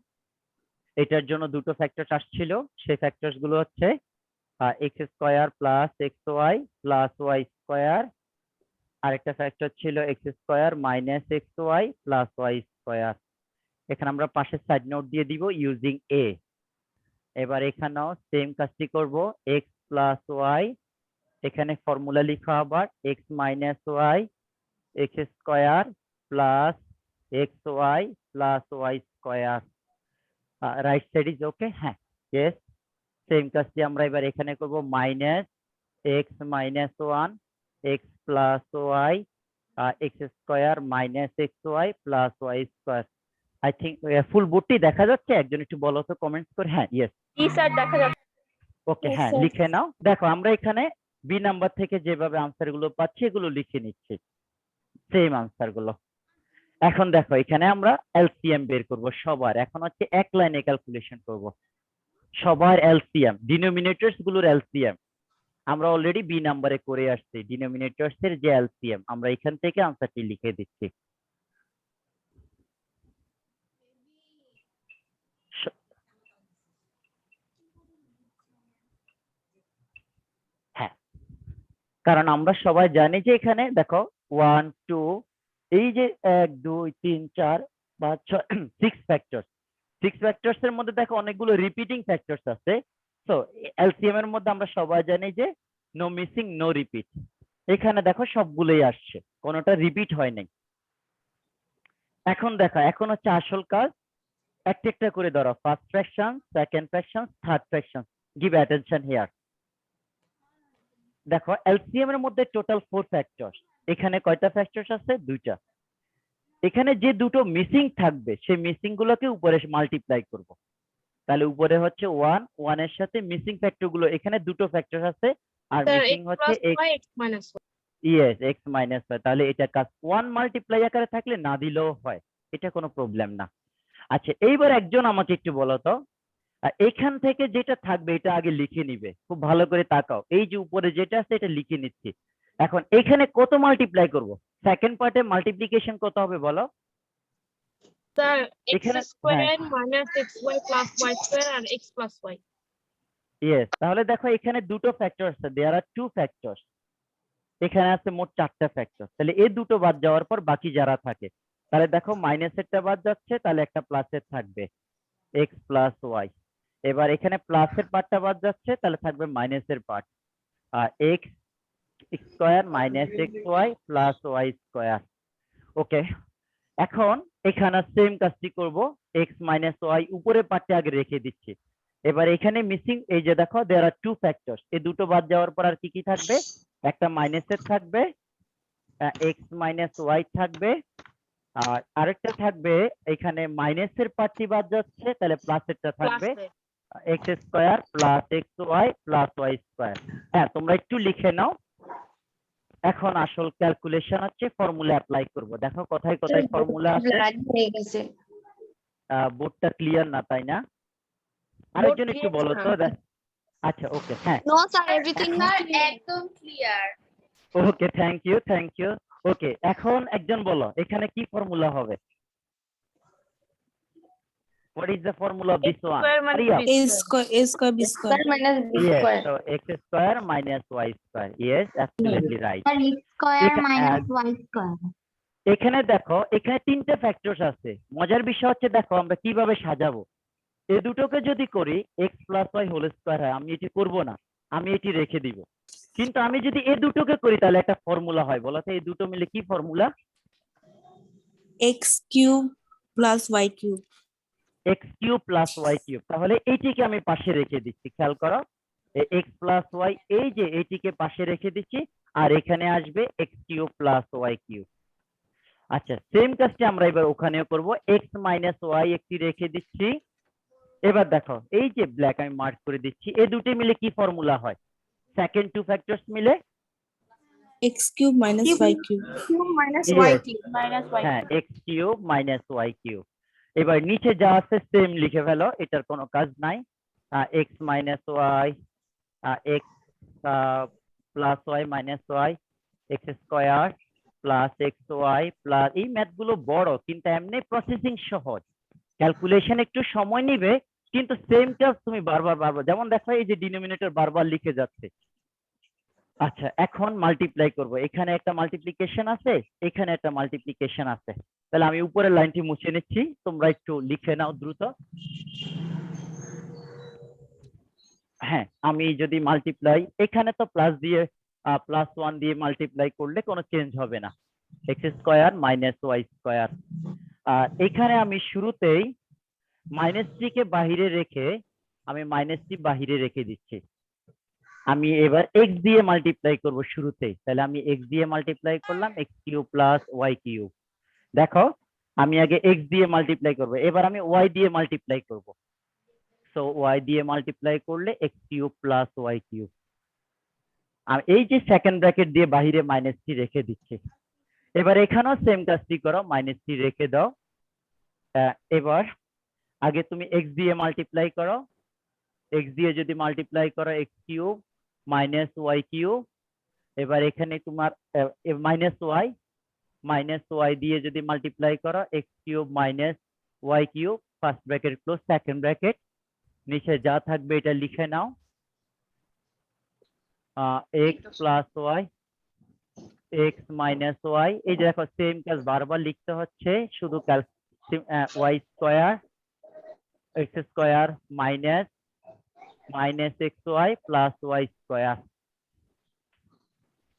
এটার জন্য দুটো ফ্যাক্টরস আসছিল, সেই ফ্যাক্টরস গুলো হচ্ছে x square plus x y plus y square, আরেকটা ফ্যাক্টর ছিল x square minus x y plus y square. এখানে আমরা পাশে সাইড নোট দিয়ে দিব ইউজিং এ। এবার এখানেও সেম কাজটি করব, এক্স প্লাস ওয়াই, এখানে ফর্মুলা লিখা আবার x minus y x square plus x y plus y square. Right side is okay? হ্যাঁ, ইয়েস। সেম কাজটি আমরা এবার এখানে করব, minus x minus one x plus y x square minus x y plus y square. I think full বোর্ডটি দেখা যাচ্ছে, একজন একটু বলো তো কমেন্টস করে। হ্যাঁ, ইয়েস স্যার দেখা যাচ্ছে। ওকে, হ্যাঁ লিখে নাও। দেখো আমরা এখানে বি নাম্বার থেকে যেভাবে আনসার গুলো পাচ্ছি এগুলো লিখে নিচ্ছি, সেম আনসার গুলো। এখন দেখো এখানে আমরা এলসিএম বের করব সবার। এখন হচ্ছে এক লাইনে ক্যালকুলেশন করব সবার এলসিএম, ডিনোমিনেটরস গুলোর এলসিএম আমরা অলরেডি বি নাম্বারে করে আসছি। ডিনোমিনেটরস এর যে এলসিএম আমরা এখান থেকে আনসারটি লিখে দিচ্ছি। হ্যাঁ, কারণ আমরা সবাই জানি যে এখানে দেখো 1 2 এই যে 1 2 3 4 5 6 6 ফ্যাক্টরস, 6 ফ্যাক্টরস এর মধ্যে দেখো অনেকগুলো রিপিটিং ফ্যাক্টরস আছে। সো এলসিএম এর মধ্যে আমরা সবাই জানি যে নো মিসিং নো রিপিট। এখানে দেখো সবগুলোই আসছে, কোনোটা রিপিট হয় নাই। এখন দেখো এখন হচ্ছে আসল কাজ, একটা একটা করে ধরো, first fraction, second fraction, third fraction. Give attention here. দেখো এলসিএম এর মধ্যে টোটাল 4 ফ্যাক্টরস, এখানে কয়টা ফ্যাক্টরস আছে? দুইটা। এখানে যে দুটো মিসিং থাকবে সেই মিসিং গুলোকে উপরে মাল্টিপ্লাই করব। তাহলে উপরে হচ্ছে 1, 1 এর সাথে মিসিং ফ্যাক্টর গুলো, এখানে দুটো ফ্যাক্টর আছে আর মিসিং হচ্ছে x minus y। Yes x minus y। তাহলে এটা কাজ 1 মাল্টিপ্লাই আকারে থাকলে না দিলেও হয়, এটা কোনো প্রবলেম না। আচ্ছা, এইবার একজন আমাকে একটু বলো তো, এখান থেকে যেটা থাকবে এটা আগে লিখে নিবে, খুব ভালো করে তাকাও। এই যে উপরে যেটা আছে এটা লিখে নিচ্ছি। এখন এখানে কত মাল্টিপ্লাই করব? সেকেন্ড পার্টে মাল্টিপ্লিকেশন কত হবে বলো? স্যার x এখানে square minus xy plus y square আর x প্লাস y। ইয়েস, তাহলে দেখো এখানে দুটো ফ্যাক্টর আছে, দেয়ার আর 2 ফ্যাক্টরস। এখানে আছে মোট 4টা ফ্যাক্টর। তাহলে এই দুটো বাদ যাওয়ার পর বাকি যারা থাকে, তাহলে দেখো মাইনাসেরটা বাদ যাচ্ছে, তাহলে একটা প্লাসের থাকবে x প্লাস ওয়াই। এবার এখানে প্লাসের পার্টটা বাদ যাচ্ছে, তাহলে থাকবে মাইনাসের part, x square minus x y plus y square. Okay, এখন এখানে সেম কাজটি করব, x মাইনাস ওয়াই উপরের পার্টে আগে রেখে দিচ্ছি। এবার এখানে মিসিং এই যে দেখো দেয়ার আর 2 ফ্যাক্টরস, এই দুটো বাদ যাওয়ার পর আর কি কি থাকবে? একটা মাইনাসের থাকবে, x মাইনাস ওয়াই থাকবে, আর আরেকটা থাকবে এখানে মাইনাসের পার্টটি বাদ যাচ্ছে, তাহলে প্লাসেরটা থাকবে x square plus x y plus y square. হ্যাঁ, তোমরা একটু লিখে নাও। এখন আসল ক্যালকুলেশন হচ্ছে ফর্মুলা অ্যাপ্লাই করব। দেখো কোথায় কোথায় ফর্মুলা আছে, বোর্ডটা ক্লিয়ার না তাই না? আরেকজন একটু বলো তো। আচ্ছা ওকে, হ্যাঁ নো স্যার এভরিথিং স্যার একদম clear. Okay, thank you thank you. Okay, এখন একজন বলো এখানে কি ফর্মুলা হবে? What is the formula of this one? Hurry up. A square b square. minus b Yes, square. so x square minus y square. Yes, absolutely right. Square এখা- minus Y square. এখানে দেখো এখানে 3টে factors আছে। মজার বিষয় হচ্ছে দেখো আমরা কিভাবে সাজাবো। এই দুটোকে যদি করি x plus y whole square হয়, আমি এটি করব না, আমি এটি রেখে দিব। কিন্তু আমি যদি এই দুটোকে করি তাহলে একটা ফর্মুলা হয়, বলো তো এই দুটো মিলে কি formula? X cube plus y cube. x cube plus Y cube. তাহলে এইটিকে আমি পাশে রেখে দিচ্ছি, খেয়াল করো x প্লাস ওয়াই, এই যে এইটিকে পাশে রেখে দিচ্ছি, আর এখানে আসবে x cube plus Y cube. আচ্ছা, সেম কাজটা আমরা এবার ওখানেও করব, x মাইনাস ওয়াই একটি রেখে দিচ্ছি, এবার দেখো এই যে ব্ল্যাক আমি মার্ক করে দিচ্ছি, এই দুটো মিলে কি ফর্মুলা হয়? সেকেন্ড টু ফ্যাক্টরস মিলে x cube minus y cube. হ্যাঁ x cube minus Y cube. এবার নিচে যা আছে সেম লিখে ফেলো, এটার কোনো কাজ নাই। X minus y, x plus y minus y, x square plus x y plus, এই ম্যাথ গুলো বড় কিন্তু এমনি প্রসেসিং সহজ, ক্যালকুলেশন একটু সময় নিবে কিন্তু সেম কাজ তুমি বারবার বারবার, যেমন দেখো এই যে ডিনোমিনেটর বারবার লিখে যাচ্ছে। আচ্ছা এখন মাল্টিপ্লাই করব, এখানে একটা মাল্টিপ্লিকেশন আছে, এখানে একটা মাল্টিপ্লিকেশন আছে, তাহলে আমি উপরের লাইনটি মুছে নিচ্ছি, তোমরা একটু লিখে নাও দ্রুত। হ্যাঁ আমি যদি মাল্টিপ্লাই, এখানে তো প্লাস দিয়ে প্লাস ওয়ান দিয়ে মাল্টিপ্লাই করলে কোনো চেঞ্জ হবে না, x square minus y square. আর এখানে আমি শুরুতেই মাইনাস টি কে বাহিরে রেখে আমি মাইনাস টি বাহিরে রেখে দিচ্ছি। আমি এবার এক্স দিয়ে মাল্টিপ্লাই করব শুরুতেই, তাহলে আমি এক্স দিয়ে মাল্টিপ্লাই করলাম, x cube plus Y cube. দেখো আমি আগে এক্স দিয়ে মাল্টিপ্লাই করব, এবার আমি ওয়াই দিয়ে মাল্টিপ্লাই করব। সো ওয়াই দিয়ে মাল্টিপ্লাই করলে x cube plus Y cube. আর এই যে সেকেন্ড ব্র্যাকেট দিয়ে বাহিরে মাইনাস টি রেখে দিচ্ছি। এবার এখানেও সেম কাজটি করো, মাইনাস টি রেখে দাও। এবার আগে তুমি এক্স দিয়ে মাল্টিপ্লাই করো, এক্স দিয়ে যদি মাল্টিপ্লাই করো x cube minus Y cube. এবার এখানে তোমার মাইনাস ওয়াই দিয়ে যদি মাল্টিপ্লাই করো x cube minus Y cube, first bracket close, second bracket, নিচে যা থাকবে এটা লিখে নাও, x plus y x minus y. এই যে দেখো সেম কাজ বারবার লিখতে হচ্ছে, শুধু y square x square minus minus x y plus y square.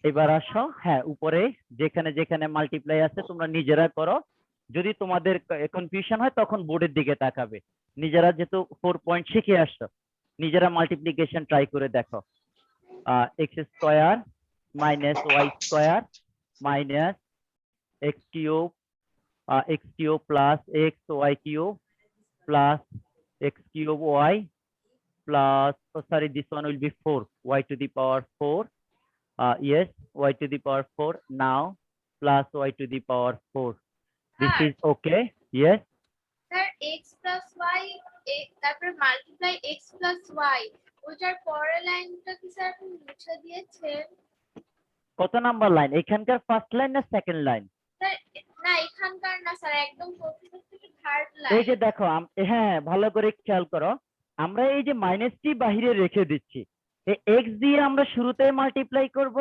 এবার আসো, হ্যাঁ উপরে যেখানে যেখানে মাল্টিপ্লাই আছে তোমরা নিজেরা করো, যদি তোমাদের কনফিউশন হয় তখন বোর্ডের দিকে তাকাবে। নিজেরা যেহেতু 4 পয়েন্ট শিখে আসছো, নিজেরা মাল্টিপ্লিকেশন ট্রাই করে দেখো। X square minus y square minus x cube plus x y cube plus x cube y plus, oh sorry, this one will be 4, y to the power 4, yes, y to the power 4 now plus y to the power 4. This is okay, yes. Sir x plus y তারপর multiply x plus y, ওইটার পরের লাইনটা কি sir আপনি মুছে দিয়েছেন? কত number line? এখানকার ফার্স্ট লাইন না সেকেন্ড লাইন? স্যার না এখানকার না স্যার, একদম প্রথম থেকে থার্ড এই লাইন। যে দেখো হ্যাঁ ভালো করে খেয়াল করো, আমরা এই যে মাইনাস টি বাহিরে রেখে দিচ্ছি, এক্স দিয়ে আমরা শুরুতে মাল্টিপ্লাই করব,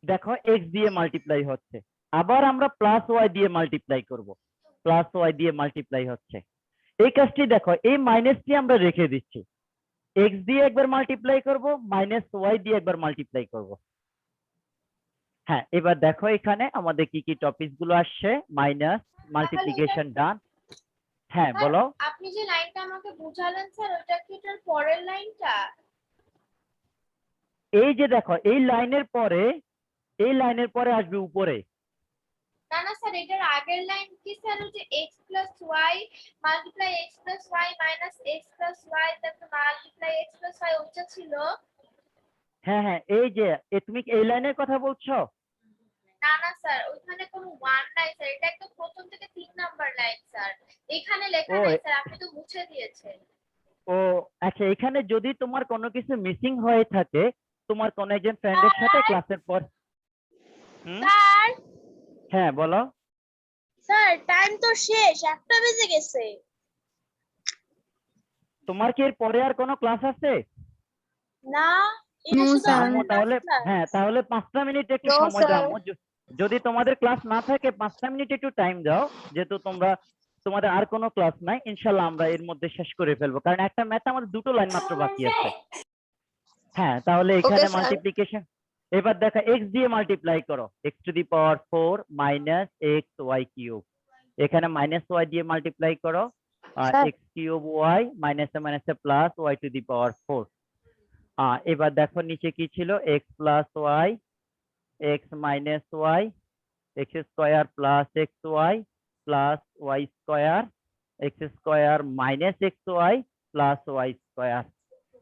দেখো এক্স দিয়ে মাল্টিপ্লাই হচ্ছে, আবার আমরা প্লাস ওয়াই দিয়ে মাল্টিপ্লাই করব, প্লাস ওয়াই দিয়ে মাল্টিপ্লাই হচ্ছে। এই কাজটি দেখো, এই মাইনাস টি আমরা রেখে দিচ্ছি, এক্স দিয়ে একবার মাল্টিপ্লাই করব, মাইনাস ওয়াই দিয়ে একবার মাল্টিপ্লাই করব। হ্যাঁ এবার দেখো এখানে আমাদের কি কি টপিক গুলো আসছে, মাইনাস মাল্টিপ্লিকেশন ডান। হ্যাঁ বলো। আপনি যে লাইনটা আমাকে বুঝালেন স্যার, ওটা কি এটার পরের লাইনটা? এই যে দেখো এই লাইনের পরে আসবে উপরে। না না স্যার, এটার আগের লাইন কি স্যার? ওই যে x plus y multiply x plus y minus x plus y তারপর মাল্টিপ্লাই x plus y, ওটা ছিল। হ্যাঁ হ্যাঁ এই যে তুমি এই লাইনের কথা বলছো? না না স্যার, ওইখানে কোনো 1 নাই স্যার, এটা একদম প্রথম থেকে 3 নাম্বার লাইন স্যার, এখানে লেখা নাই স্যার, আপনি তো মুছে দিয়েছেন। ও আচ্ছা, এখানে যদি তোমার কোনো কিছু মিসিং হয়ে থাকে, তোমার কোন একজন ফ্রেন্ডের সাথে ক্লাসের পর। স্যার হ্যাঁ বলো। স্যার টাইম তো শেষ, 1টা বেজে গেছে। তোমার কি এর পরে আর কোনো ক্লাস আছে? না, এটা শুধু তাহলে হ্যাঁ তাহলে 5টা মিনিট একটু সময় দাও। যদি তোমাদের ক্লাস না থাকে 5টা মিনিট একটু টাইম দাও, যেহেতু তোমাদের আর কোনো ক্লাস নাই, ইনশাআল্লাহ আমরা এর মধ্যে শেষ করে ফেলবো, কারণ একটা ম্যাথ আমাদের 2টো লাইন মাত্র বাকি আছে। হ্যাঁ তাহলে এখানে মাল্টিপ্লিকেশন, এবার দেখো এক্স দিয়ে মাল্টিপ্লাই করো, x to the power 4 minus x y cube, এখানে মাইনাস ওয়াই দিয়ে মাল্টিপ্লাই করো, এক্স কিউব ওয়াই মাইনাসে মাইনাসে plus y to the power 4। এবার দেখো নিচে কি ছিল, x plus y x minus y x square plus x y plus y square x square minus x y plus y square.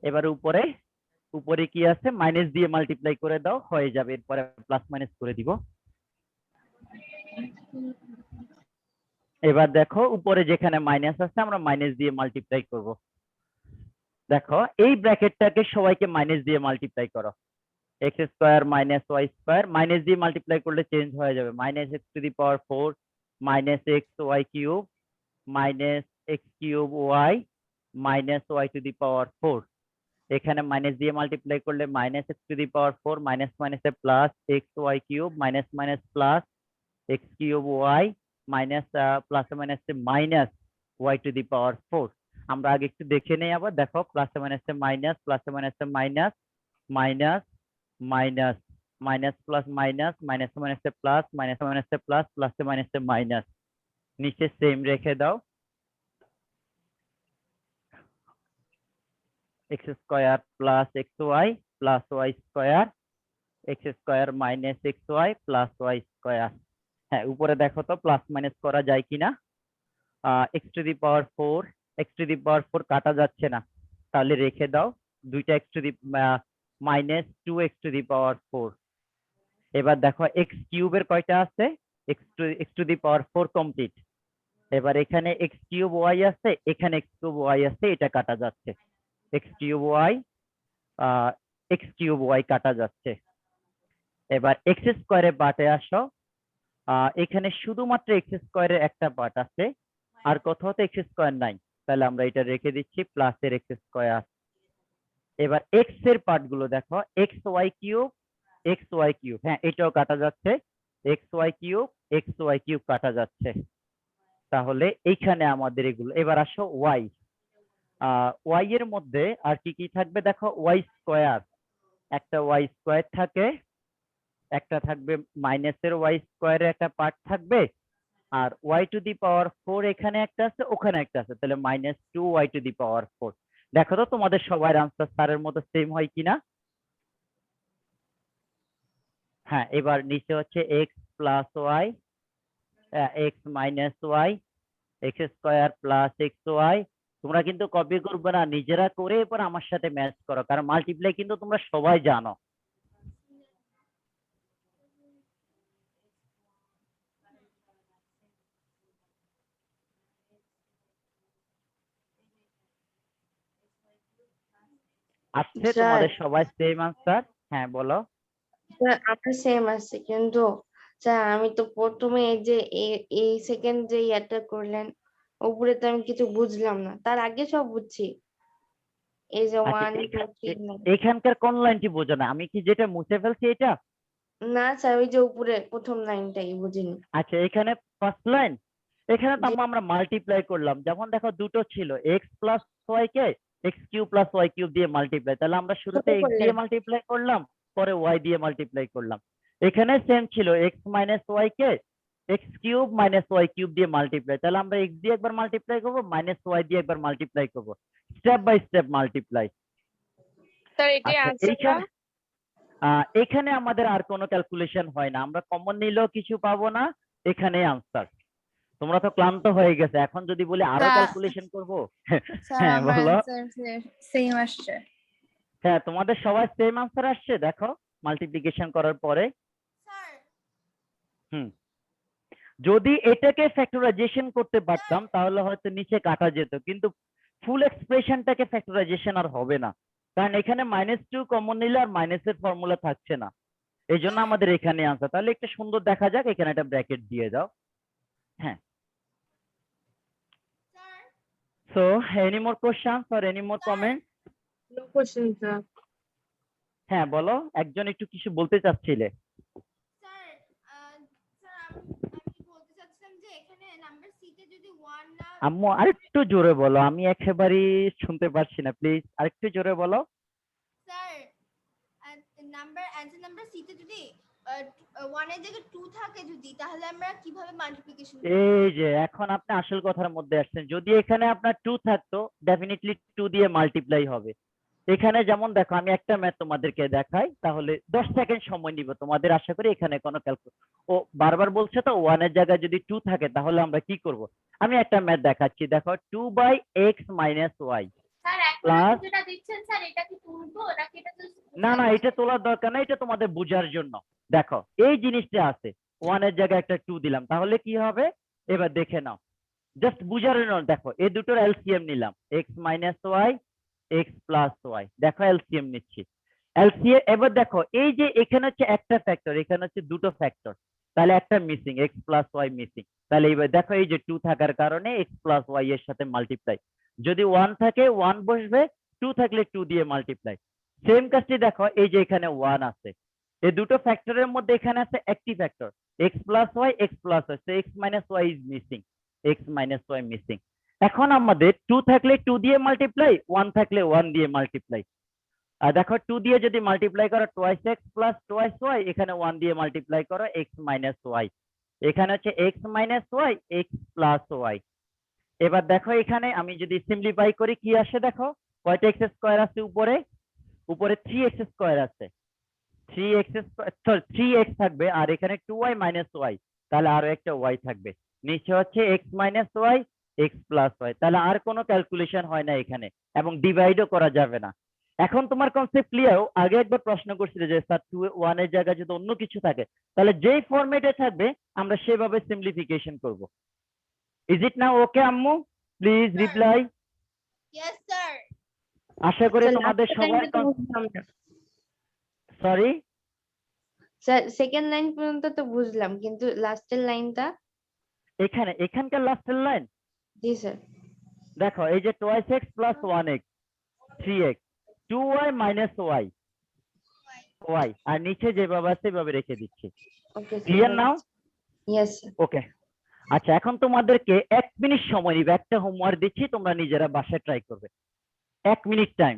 এবার উপরে উপরে কি আছে, মাইনাস দিয়ে মাল্টিপ্লাই করে দাও, হয়ে যাবে। এরপরে প্লাস মাইনাস করে দিব। এবার দেখো উপরে যেখানে মাইনাস আছে আমরা মাইনাস দিয়ে মাল্টিপ্লাই করব। দেখো এই ব্র্যাকেটটাকে সবাইকে মাইনাস দিয়ে মাল্টিপ্লাই করো। X square minus y square, minus দিয়ে মাল্টিপ্লাই করলে চেঞ্জ হয়ে যাবে, minus x to the power 4 minus x y cube minus x cube y minus y to the power 4। এখানে মাইনাস দিয়ে মাল্টিপ্লাই করলে minus x to the power 4 minus মাইনাসে plus x y cube minus minus plus x cube y minus প্লাসে মাইনাসে minus y to the power 4। আমরা আগে একটু দেখে নেই আবার। দেখো প্লাসে মাইনাসে মাইনাস, প্লাসে মাইনাসে minus, minus minus, minus plus minus, মাইনাসে মাইনাসে প্লাস, মাইনাসে মাইনাসে প্লাস, প্লাসে মাইনাসে মাইনাস, নিচে সেম রেখে দাও। X square plus x y plus y square, x square minus x y plus y square. হ্যাঁ উপরে দেখো তো প্লাস মাইনাস করা যায় কিনা। X to the power 4, x to the power 4 কাটা যাচ্ছে না, তাহলে রেখে দাও। দুইটা x to the minus 2x to the power 4। এবার দেখো এক্স কিউবের কয়টা আছে, x to the power 4 complete. এবার এখানে এক্স কিউব ওয়াই আছে, এখানে এক্স কিউব ওয়াই আছে, এটা কাটা যাচ্ছে। X cube y x cube y কাটা যাচ্ছে। এবার এক্স স্কোয়ারের পার্টে আসো। এখানে শুধুমাত্র এক্স স্কোয়ারের একটা পার্ট আছে, আর কোথাও তো এক্স স্কোয়ার নাই, তাহলে আমরা এটা রেখে দিচ্ছি প্লাসের এক্স স্কোয়ার। এবার এক্স এর পার্ট গুলো দেখো, এক্স ওয়াই কিউব, হ্যাঁ এটাও কাটা যাচ্ছে, এক্স ওয়াই কিউব কাটা যাচ্ছে। তাহলে এইখানে আমাদের এগুলো। এবার আসো ওয়াই। ওয়াই এর মধ্যে আর কি কি থাকবে দেখো, ওয়াই স্কোয়ার, একটা ওয়াই স্কোয়ার থাকে, একটা থাকবে মাইনাসের ওয়াই স্কোয়ারের একটা পার্ট থাকবে, আর ওয়াই টু দি পাওয়ার 4 এখানে একটা আছে, ওখানে একটা আছে, তাহলে minus 2 Y to the power 4। দেখো তো তোমাদের সবার আনসার স্যারের মতো সেম হয় কিনা। হ্যাঁ এবার নিচে হচ্ছে x plus y, x minus y, x square plus x y. তোমরা কিন্তু কপি করবে না, নিজেরা করে এরপর আমার সাথে ম্যাচ করো, কারণ মাল্টিপ্লাই কিন্তু তোমরা সবাই জানো। আছে তোমাদের সবাই সেম আনসার? হ্যাঁ বলো। আমার সেম আছে, কিন্তু স্যার আমি তো প্রথমে এই যে এই সেকেন্ড যে ইয়াটা করলেন উপরে তো আমি কিছু বুঝলাম না, তার আগে সব বুঝছি। এই যে আচ্ছা, এখানকার কোন লাইনটি বোঝো না? আমি কি যেটা মুছে ফেলছি এটা? না স্যার, ওই যে উপরে প্রথম লাইনটাই বুঝিনি। আচ্ছা এখানে ফার্স্ট লাইন, এখানে তো আমরা মাল্টিপ্লাই করলাম। যেমন দেখো দুটো ছিল, এক্স প্লাস ওয়াই কে X cube plus Y cube দিয়ে মাল্টিপ্লাই, তাহলে আমরা শুরুতে এক্স দিয়ে মাল্টিপ্লাই করলাম, পরে ওয়াই দিয়ে মাল্টিপ্লাই করলাম। এখানে সেম ছিল, এক্স মাইনাস ওয়াই কে X cube minus Y cube দিয়ে মাল্টিপ্লাই, তাহলে আমরা এক্স দিয়ে একবার মাল্টিপ্লাই করবো, মাইনাস ওয়াই দিয়ে একবার মাল্টিপ্লাই করবো, step by step multiply. Sir এটাই আনসার না? এখানে আমাদের আর কোনো ক্যালকুলেশন হয় না, আমরা কমন নিলেও কিছু পাবো না, এখানে আনসার। তোমরা তো ক্লান্ত হয়ে গেছে, এখন যদি বলি আরো ক্যালকুলেশন করবো। হ্যাঁ বলো। সেম আসছে। হ্যাঁ তোমাদের সবার সেম আনসার আসছে, দেখো মাল্টিপ্লিকেশন করার পরে। যদি এটাকে ফ্যাক্টরাইজেশন করতে পারতাম তাহলে হয়তো নিচে কাটা যেত, কিন্তু ফুল এক্সপ্রেশনটাকে ফ্যাক্টরাইজেশন আর হবে না, কারণ এখানে -2 কমন নিলে আর মাইনাসের ফর্মুলা থাকছে না, এই জন্য আমাদের এখানে আনসার। তাহলে একটু সুন্দর দেখা যাক, এখানে একটা ব্র্যাকেট দিয়ে দাও। হ্যাঁ, so any more questions or any more comments? No question sir. হ্যাঁ বলো, একজন একটু কিছু বলতে চাচ্ছিলে। আম্মু আরেকটু জোরে বলো, আমি একেবারেই শুনতে পারছি না, প্লিজ আরেকটু জোরে বলো। স্যার অ্যানসার নাম্বার সি তে যদি 1 এর জায়গায় 2 থাকে যদি, তাহলে আমরা কিভাবে মাল্টিপ্লিকেশন করব? এই যে এখন আপনি আসল কথার মধ্যে আসছেন, যদি এখানে আপনার 2 থাকতো ডেফিনেটলি 2 দিয়ে মাল্টিপ্লাই হবে, এখানে যেমন দেখো আমি একটা ম্যাথ তোমাদেরকে দেখাই, তাহলে 10 সেকেন্ড সময় নিব তোমাদের, আশা করি এখানে কোনো ও বারবার বলছে তো 1 এর জায়গায় যদি 2 থাকে তাহলে আমরা কি করব। আমি একটা ম্যাথ দেখাচ্ছি, দেখো 2/x - y স্যার এখন প্লাস, আপনি যেটা দিচ্ছেন স্যার এটা কি তুলবো নাকি এটা জাস্ট না না এটা তোলার দরকার নাই, এটা তোমাদের বোঝার জন্য। দেখো এই জিনিসটা আছে, 1 এর জায়গায় একটা 2 দিলাম, তাহলে কি হবে এবার দেখে নাও, জাস্ট বুঝার জন্য। দেখো এই দুটোর এলসিএম নিলাম, x - y x + y, দেখো এলসিএম নিচ্ছি, এলসিএম। এবার দেখো এই যে এখানে হচ্ছে একটা ফ্যাক্টর, এখানে হচ্ছে দুটো ফ্যাক্টর, তাহলে একটা মিসিং, x + y মিসিং। তাহলে এবার দেখো এই যে 2 থাকার কারণে x + y এর সাথে মাল্টিপ্লাই, যদি 1 থাকে 1 বসবে, 2 থাকলে 2 দিয়ে মাল্টিপ্লাই। সেম কাজটি দেখো এই যে এখানে 1 আছে, এই দুটো ফ্যাক্টরের মধ্যে এখানে আছে একটি factor x + y x + y, so x - y is missing, x - y missing. এখন আমাদের 2 থাকলে 2 দিয়ে মাল্টিপ্লাই, 1 থাকলে 1 দিয়ে মাল্টিপ্লাই। আর দেখো 2 দিয়ে যদি মাল্টিপ্লাই করো twice x plus twice y, এখানে 1 দিয়ে মাল্টিপ্লাই করো x - y, এখানে হচ্ছে x - y x + y। এবার দেখো এখানে আমি যদি সিম্পলিফাই করি কি আসে, দেখো কয়টা x স্কয়ার আছে উপরে, উপরে 3x স্কয়ার আছে, 3x সরি 3x থাকবে, আর এখানে 2y - y, তাহলে আরো একটা y থাকবে, নিচে হচ্ছে x - y x + y, তাহলে আর কোনো ক্যালকুলেশন হয় না এখানে, এবং ডিভাইডও করা যাবে না। এখন তোমার কনসেপ্ট ক্লিয়ার? আগে একবার প্রশ্ন করছিল যে স্যার 2 1 এর জায়গায় যদি অন্য কিছু থাকে তাহলে যেই ফরম্যাটে থাকবে আমরা সেভাবে সিম্পলিফিকেশন করব। ইজ ইট নাও ওকে আম্মু? Please reply. Yes, sir. আশা করি স্যার তোমাদের লাস্টের সবার লাইনটা তো বুঝলাম না। সরি, স্যার সেকেন্ড লাইন পর্যন্ত তো বুঝলাম, কিন্তু লাস্টের লাইনটা। এখানকার লাস্টের লাইন জি স্যার। দেখো এই যে twice x plus 1x 3x 2y minus y y, আর নিচে যেভাবে আছে সেভাবে রেখে দিচ্ছি। Okay clear now? Yes sir. Okay, আচ্ছা এখন তোমাদেরকে 1 মিনিট সময় নিবে, একটা হোমওয়ার্ক দিচ্ছি, তোমরা নিজেরা বাসায় ট্রাই করবে। 1 minute time.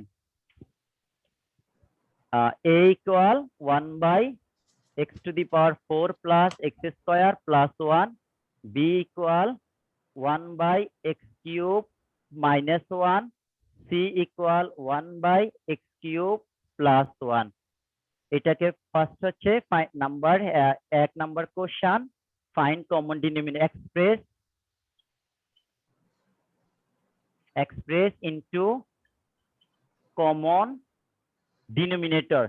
a equal 1/x⁴ plus x square plus 1, b equal 1/x³ minus 1, c equal 1/x³ plus 1। এটাকে ফার্স্ট হচ্ছে number 1 number question, find common denominator, express into common denominator,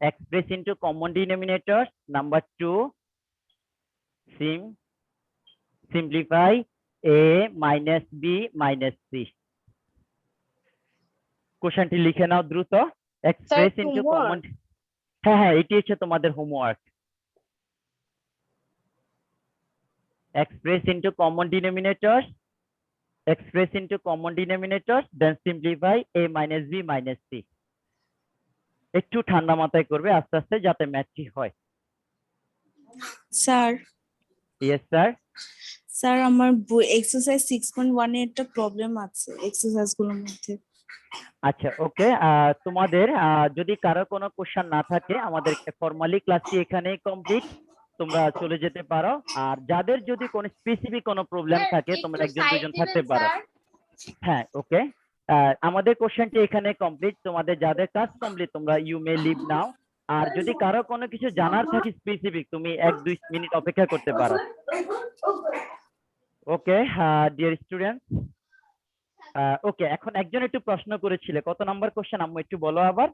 express into common denominators. Number 2, simplify a minus b minus c। কোশ্চেনটি লিখে নাও দ্রুত। Express into common, হ্যাঁ হ্যাঁ এটি হচ্ছে তোমাদের homework. express into common denominators, then simplify a minus b minus c। একটু ঠান্ডা মাথায় করবে আস্তে আস্তে যাতে ম্যাথটি হয়। Sir yes sir. স্যার আমার এক্সারসাইজ 6.1 এর একটা প্রবলেম আছে এক্সারসাইজ গুলোর মধ্যে। আচ্ছা ওকে, তোমাদের যদি কারো কোনো কোশ্চেন না থাকে আমাদের ফর্মালি ক্লাসটি এখানেই কমপ্লিট, তোমরা চলে যেতে পারো। আর যাদের যদি কোনো স্পেসিফিক কোনো প্রবলেম থাকে তোমরা একজন দুজন থাকতে পারো। হ্যাঁ ওকে, আমাদের কোশ্চেনটি এখানে কমপ্লিট, তোমাদের যাদের কাজ কমপ্লিট তোমরা ইউ মে লিভ নাও। আর যদি কারো কোনো কিছু জানার থাকে স্পেসিফিক, তুমি 1-2 মিনিট অপেক্ষা করতে পারো। ওকে ডিয়ার স্টুডেন্ট, ওকে এখন একজন একটু প্রশ্ন করেছিলে, কত নাম্বার কোশ্চেন আম্মু একটু বলো আবার।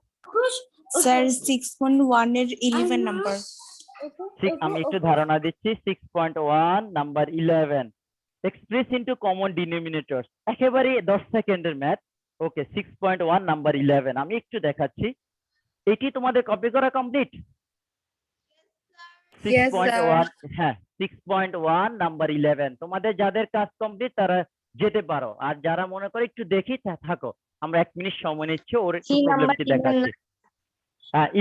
স্যার 6.1 এর 11 নাম্বার। আমি একটু ধারণা দিচ্ছি। 6.1 নাম্বার 11, এক্সপ্রেস ইনটু কমন ডিনোমিনেটরস, একেবারে 10 সেকেন্ডের ম্যাথ। ওকে 6.1 নাম্বার 11 আমি একটু দেখাচ্ছি। এটি তোমাদের কপি করা কমপ্লিট? 6.1, হ্যাঁ 6.1 নাম্বার 11 তোমাদের যাদের কাজ কমপ্লিট তারা যেতে পারো। আর যারা মনে করে একটু দেখি থাকো, আমরা 1 মিনিট সময় নিচ্ছি, ওর একটু প্রবলেমটি দেখাচ্ছি।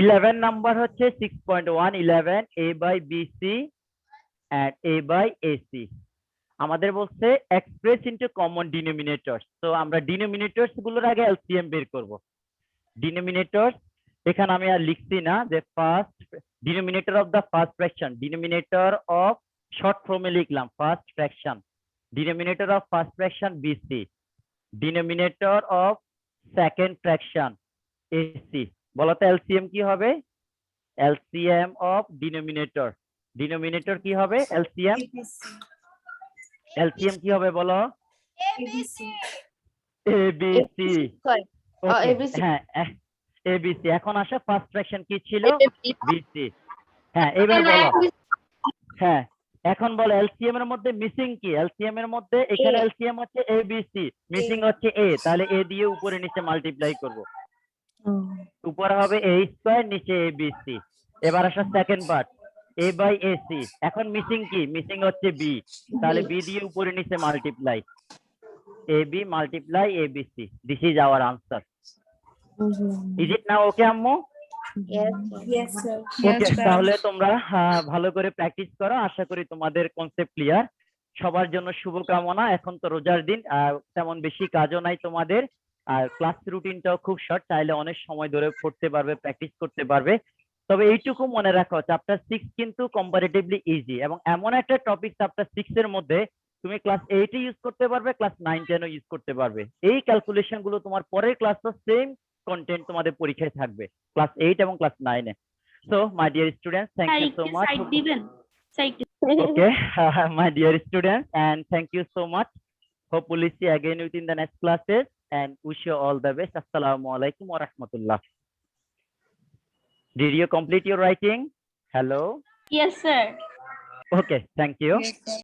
11 নাম্বার হচ্ছে 6.1 11 a/bc and a/ac। আমাদের বলছে এক্সপ্রেস ইনটু কমন ডিনোমিনেটরস, তো আমরা ডিনোমিনেটরস গুলোর আগে এলসিএম বের করব। ডিনোমিনেটরস এখানে আমি আর লিখছি না, যে first denominator of the first fraction, denominator of short ফর্মে লিখলাম first fraction, denominator of first fraction BC, denominator of second fraction AC. বলো তো এলসিএম কি হবে? এলসিএম অফ ডিনোমিনেটর, ডিনোমিনেটর কি হবে? এলসিএম, এলসিএম কি হবে বলো? ABC ABC. স্কয়ার ওকে, ABC হ্যাঁ এবিসি। এখন আসো ফার্স্ট ফ্র্যাকশন কি ছিল? বিসি। হ্যাঁ এবার বলো, হ্যাঁ এখন বলো এলসিএম এর মধ্যে মিসিং কি? এলসিএম এর মধ্যে এখানে এলসিএম হচ্ছে এবিসি, মিসিং হচ্ছে এ, তাহলে এ দিয়ে উপরে নিচে মাল্টিপ্লাই করব। উপরে হবে এ স্কয়ার, নিচে এবিসি। এবার আসো second part, A by AC. এখন মিসিং কি? মিসিং হচ্ছে বি, তাহলে বি দিয়ে উপরে নিচে multiply, A B multiply ABC. This is our answer. Is it now okay আম্মু? Yes, sir. ওকে, তাহলে তোমরা ভালো করে প্র্যাকটিস করো। আশা করি তোমাদের কনসেপ্ট ক্লিয়ার। সবার জন্য শুভকামনা। এখন তো রোজার দিন, তেমন বেশি কাজও নাই তোমাদের, আর ক্লাস রুটিনটাও খুব শর্ট, চাইলে অনেক সময় ধরে পড়তে পারবে, প্র্যাকটিস করতে পারবে। তবে এইটুকু মনে রাখো, চ্যাপ্টার 6 কিন্তু কম্পারেটিভলি ইজি, এবং এমন একটা টপিক চ্যাপ্টার 6 এর মধ্যে তুমি ক্লাস 8 এ ইউজ করতে পারবে, ক্লাস 9 10 ও ইউজ করতে পারবে। এই ক্যালকুলেশন গুলো তোমার পরের ক্লাসও সেম কন্টেন্ট তোমাদের পরীক্ষায় থাকবে, ক্লাস 8 এবং class 9 A. So, my dear students, thank you so much. Okay, my dear students, and thank you so much. Hopefully see again within the next classes, and wish you all the best. Assalamu alaikum wa rahmatullah. Did you complete your writing? Hello? Yes, sir. Okay, thank you. Yes, sir.